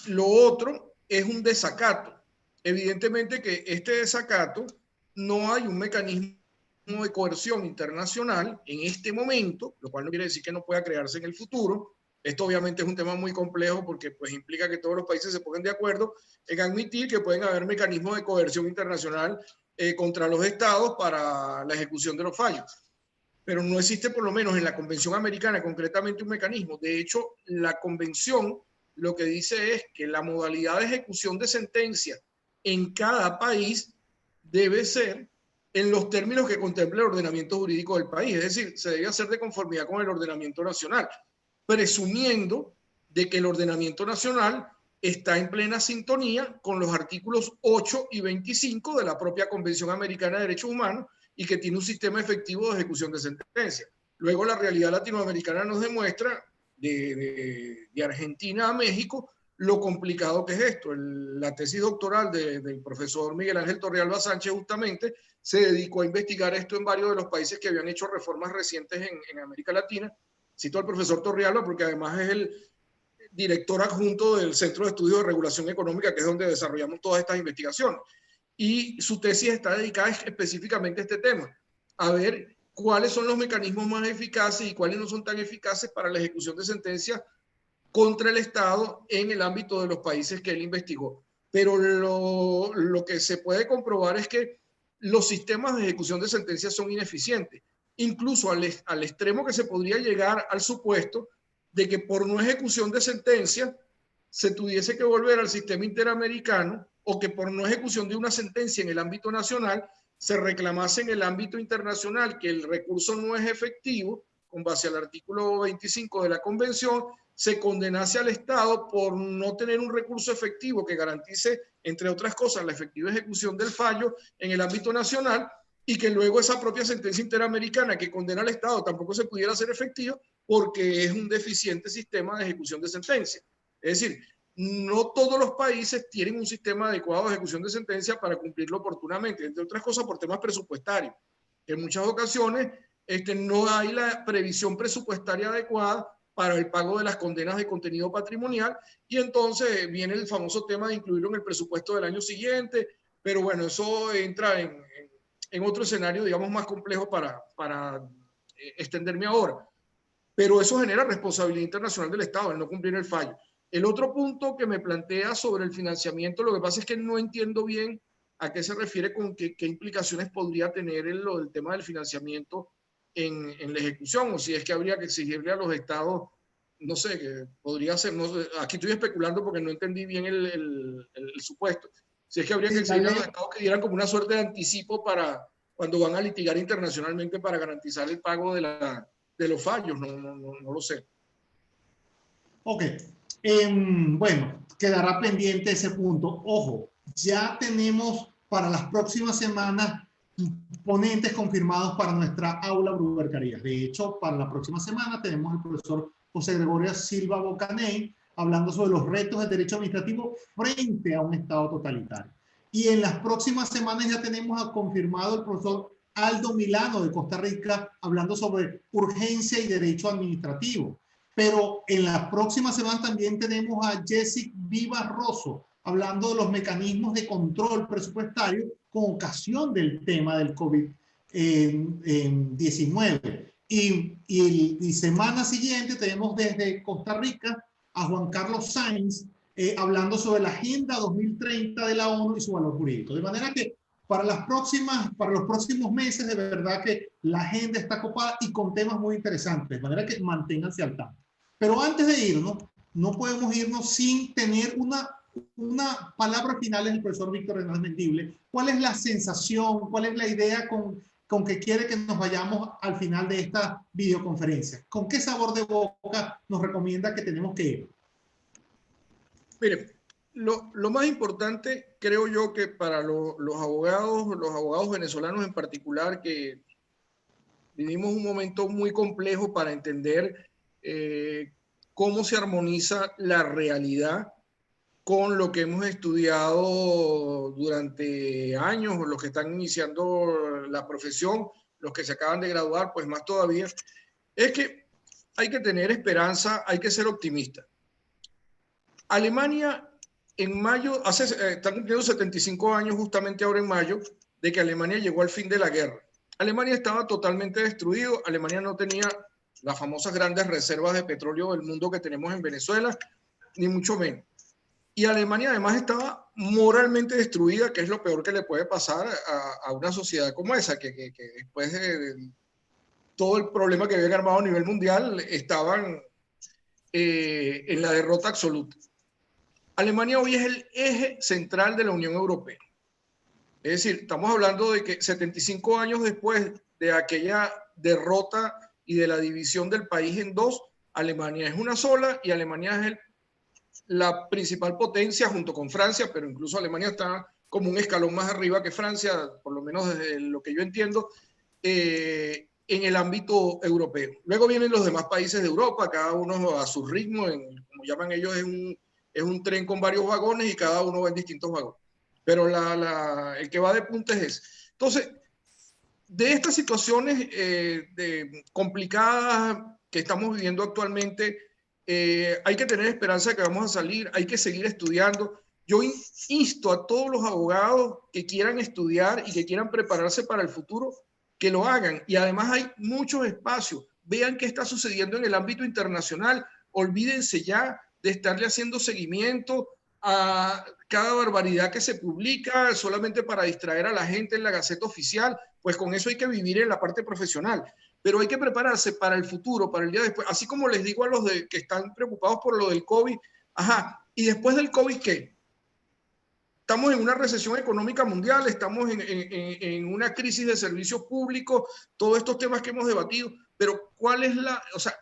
Lo otro es un desacato. Evidentemente que este desacato, no hay un mecanismo de coerción internacional en este momento, lo cual no quiere decir que no pueda crearse en el futuro. Esto obviamente es un tema muy complejo porque pues implica que todos los países se pongan de acuerdo en admitir que pueden haber mecanismos de coerción internacional contra los estados para la ejecución de los fallos. Pero no existe, por lo menos en la Convención Americana, concretamente un mecanismo. De hecho, la Convención lo que dice es que la modalidad de ejecución de sentencia en cada país debe ser en los términos que contempla el ordenamiento jurídico del país. Es decir, se debe hacer de conformidad con el ordenamiento nacional, presumiendo de que el ordenamiento nacional está en plena sintonía con los artículos 8 y 25 de la propia Convención Americana de Derechos Humanos y que tiene un sistema efectivo de ejecución de sentencia. Luego la realidad latinoamericana nos demuestra, de Argentina a México, lo complicado que es esto. La tesis doctoral del profesor Miguel Ángel Torrealba Sánchez justamente se dedicó a investigar esto en varios de los países que habían hecho reformas recientes en América Latina. Cito al profesor Torrealba porque además es el director adjunto del Centro de Estudios de Regulación Económica, que es donde desarrollamos todas estas investigaciones. Y su tesis está dedicada específicamente a este tema, a ver cuáles son los mecanismos más eficaces y cuáles no son tan eficaces para la ejecución de sentencias contra el Estado en el ámbito de los países que él investigó. Pero lo que se puede comprobar es que los sistemas de ejecución de sentencias son ineficientes, incluso al extremo que se podría llegar al supuesto de que por no ejecución de sentencia se tuviese que volver al sistema interamericano, o que por no ejecución de una sentencia en el ámbito nacional se reclamase en el ámbito internacional que el recurso no es efectivo, con base al artículo 25 de la Convención, se condenase al Estado por no tener un recurso efectivo que garantice, entre otras cosas, la efectiva ejecución del fallo en el ámbito nacional, y que luego esa propia sentencia interamericana que condena al Estado tampoco se pudiera hacer efectiva porque es un deficiente sistema de ejecución de sentencia. Es decir, no todos los países tienen un sistema adecuado de ejecución de sentencia para cumplirlo oportunamente, entre otras cosas por temas presupuestarios. En muchas ocasiones no hay la previsión presupuestaria adecuada para el pago de las condenas de contenido patrimonial, y entonces viene el famoso tema de incluirlo en el presupuesto del año siguiente, pero bueno, eso entra en otro escenario, digamos, más complejo para extenderme ahora. Pero eso genera responsabilidad internacional del Estado, el no cumplir el fallo. El otro punto que me plantea sobre el financiamiento, lo que pasa es que no entiendo bien a qué se refiere con qué implicaciones podría tener el tema del financiamiento en la ejecución, o si es que habría que exigirle a los estados, no sé, que podría ser, no sé, aquí estoy especulando porque no entendí bien el supuesto, si es que habría que exigirle a los estados que dieran como una suerte de anticipo para cuando van a litigar internacionalmente para garantizar el pago de los fallos, no lo sé. Ok, bueno, quedará pendiente ese punto. Ojo, ya tenemos para las próximas semanas ponentes confirmados para nuestra aula Bruber Carías. De hecho, para la próxima semana tenemos al profesor José Gregorio Silva Bocaney hablando sobre los retos del derecho administrativo frente a un Estado totalitario. Y en las próximas semanas ya tenemos confirmado el profesor Aldo Milano de Costa Rica hablando sobre urgencia y derecho administrativo. Pero en la próxima semana también tenemos a Jessica Vivas Rosso hablando de los mecanismos de control presupuestario con ocasión del tema del COVID-19. Y semana siguiente tenemos desde Costa Rica a Juan Carlos Sainz hablando sobre la Agenda 2030 de la ONU y su valor jurídico. De manera que para los próximos meses, de verdad que la agenda está copada y con temas muy interesantes, de manera que manténganse al tanto. Pero antes de irnos, no podemos irnos sin tener una palabra final del profesor Víctor Hernández Mendible. ¿Cuál es la sensación, cuál es la idea con que quiere que nos vayamos al final de esta videoconferencia? ¿Con qué sabor de boca nos recomienda que tenemos que ir? Mire, lo más importante, creo yo, que para los abogados venezolanos en particular, que vivimos un momento muy complejo para entender cómo se armoniza la realidad con lo que hemos estudiado durante años, los que están iniciando la profesión, los que se acaban de graduar, pues más todavía, es que hay que tener esperanza, hay que ser optimista. Alemania en mayo, están cumpliendo 75 años justamente ahora en mayo, de que Alemania llegó al fin de la guerra. Alemania estaba totalmente destruido, Alemania no tenía las famosas grandes reservas de petróleo del mundo que tenemos en Venezuela, ni mucho menos. Y Alemania además estaba moralmente destruida, que es lo peor que le puede pasar a una sociedad como esa, que después de todo el problema que habían armado a nivel mundial, estaban en la derrota absoluta. Alemania hoy es el eje central de la Unión Europea. Es decir, estamos hablando de que 75 años después de aquella derrota y de la división del país en dos, Alemania es una sola y Alemania es la principal potencia junto con Francia, pero incluso Alemania está como un escalón más arriba que Francia, por lo menos desde lo que yo entiendo, en el ámbito europeo. Luego vienen los demás países de Europa, cada uno a su ritmo, como llaman ellos, es un tren con varios vagones y cada uno va en distintos vagones. Pero el que va de punta es ese. Entonces, de estas situaciones complicadas que estamos viviendo actualmente, hay que tener esperanza de que vamos a salir, hay que seguir estudiando. Yo insto a todos los abogados que quieran estudiar y que quieran prepararse para el futuro, que lo hagan. Y además hay muchos espacios. Vean qué está sucediendo en el ámbito internacional. Olvídense ya de estarle haciendo seguimiento a cada barbaridad que se publica solamente para distraer a la gente en la Gaceta Oficial. Pues con eso hay que vivir en la parte profesional. Pero hay que prepararse para el futuro, para el día después. Así como les digo a los que están preocupados por lo del COVID, ajá, ¿y después del COVID qué? Estamos en una recesión económica mundial, estamos en una crisis de servicios públicos, todos estos temas que hemos debatido, pero ¿cuál es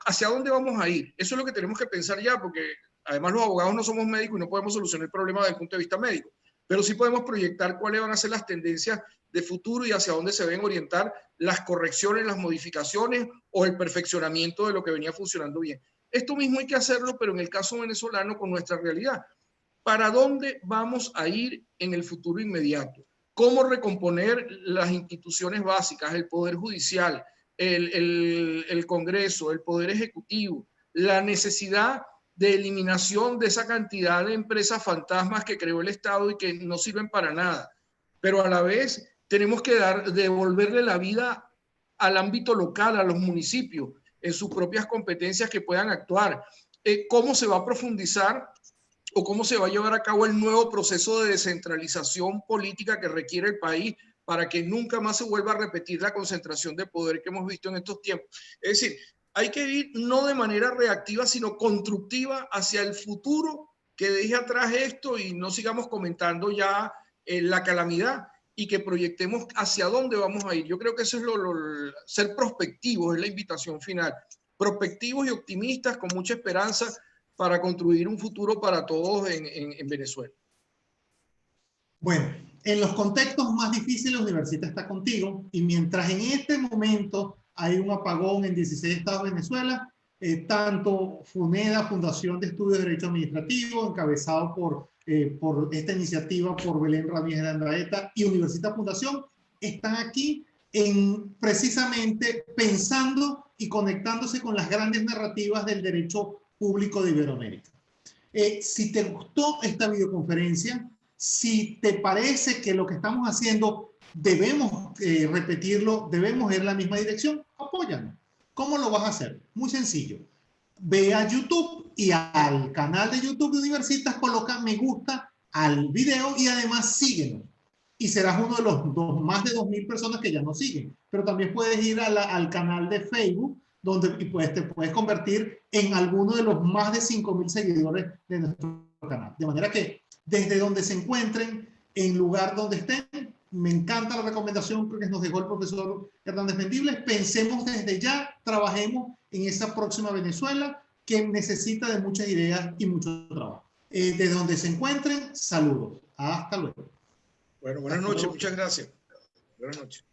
hacia dónde vamos a ir? Eso es lo que tenemos que pensar ya, porque además los abogados no somos médicos y no podemos solucionar el problema desde el punto de vista médico, pero sí podemos proyectar cuáles van a ser las tendencias de futuro y hacia dónde se deben orientar las correcciones, las modificaciones o el perfeccionamiento de lo que venía funcionando bien. Esto mismo hay que hacerlo, pero en el caso venezolano con nuestra realidad. ¿Para dónde vamos a ir en el futuro inmediato? ¿Cómo recomponer las instituciones básicas, el Poder Judicial, el Congreso, el Poder Ejecutivo, la necesidad de eliminación de esa cantidad de empresas fantasmas que creó el Estado y que no sirven para nada? Pero a la vez tenemos que devolverle la vida al ámbito local, a los municipios, en sus propias competencias que puedan actuar. ¿Cómo se va a profundizar o cómo se va a llevar a cabo el nuevo proceso de descentralización política que requiere el país para que nunca más se vuelva a repetir la concentración de poder que hemos visto en estos tiempos? Es decir, hay que ir no de manera reactiva, sino constructiva hacia el futuro, que deje atrás esto y no sigamos comentando ya la calamidad y que proyectemos hacia dónde vamos a ir. Yo creo que eso es ser prospectivos, es la invitación final. Prospectivos y optimistas con mucha esperanza para construir un futuro para todos en Venezuela. Bueno, en los contextos más difíciles, Universitas está contigo, y mientras en este momento hay un apagón en 16 estados de Venezuela, tanto FUNEDA, Fundación de Estudios de Derecho Administrativo, encabezado por esta iniciativa por Belén Ramírez de Andraeta, y Universitas Fundación, están aquí en precisamente pensando y conectándose con las grandes narrativas del derecho público de Iberoamérica. Si te gustó esta videoconferencia, si te parece que lo que estamos haciendo debemos repetirlo, debemos ir en la misma dirección, apóyanos. ¿Cómo lo vas a hacer? Muy sencillo. Ve a YouTube y al canal de YouTube de Universitas, coloca me gusta al video y además síguenos. Y serás uno de los más de 2.000 personas que ya nos siguen. Pero también puedes ir al canal de Facebook, donde te puedes convertir en alguno de los más de 5.000 seguidores de nuestro canal. De manera que desde donde se encuentren, en lugar donde estén, me encanta la recomendación que nos dejó el profesor Hernández Mendibles. Pensemos desde ya, trabajemos en esa próxima Venezuela que necesita de muchas ideas y mucho trabajo. Desde donde se encuentren, saludos. Hasta luego. Bueno, buenas noches, muchas gracias. Buenas noches.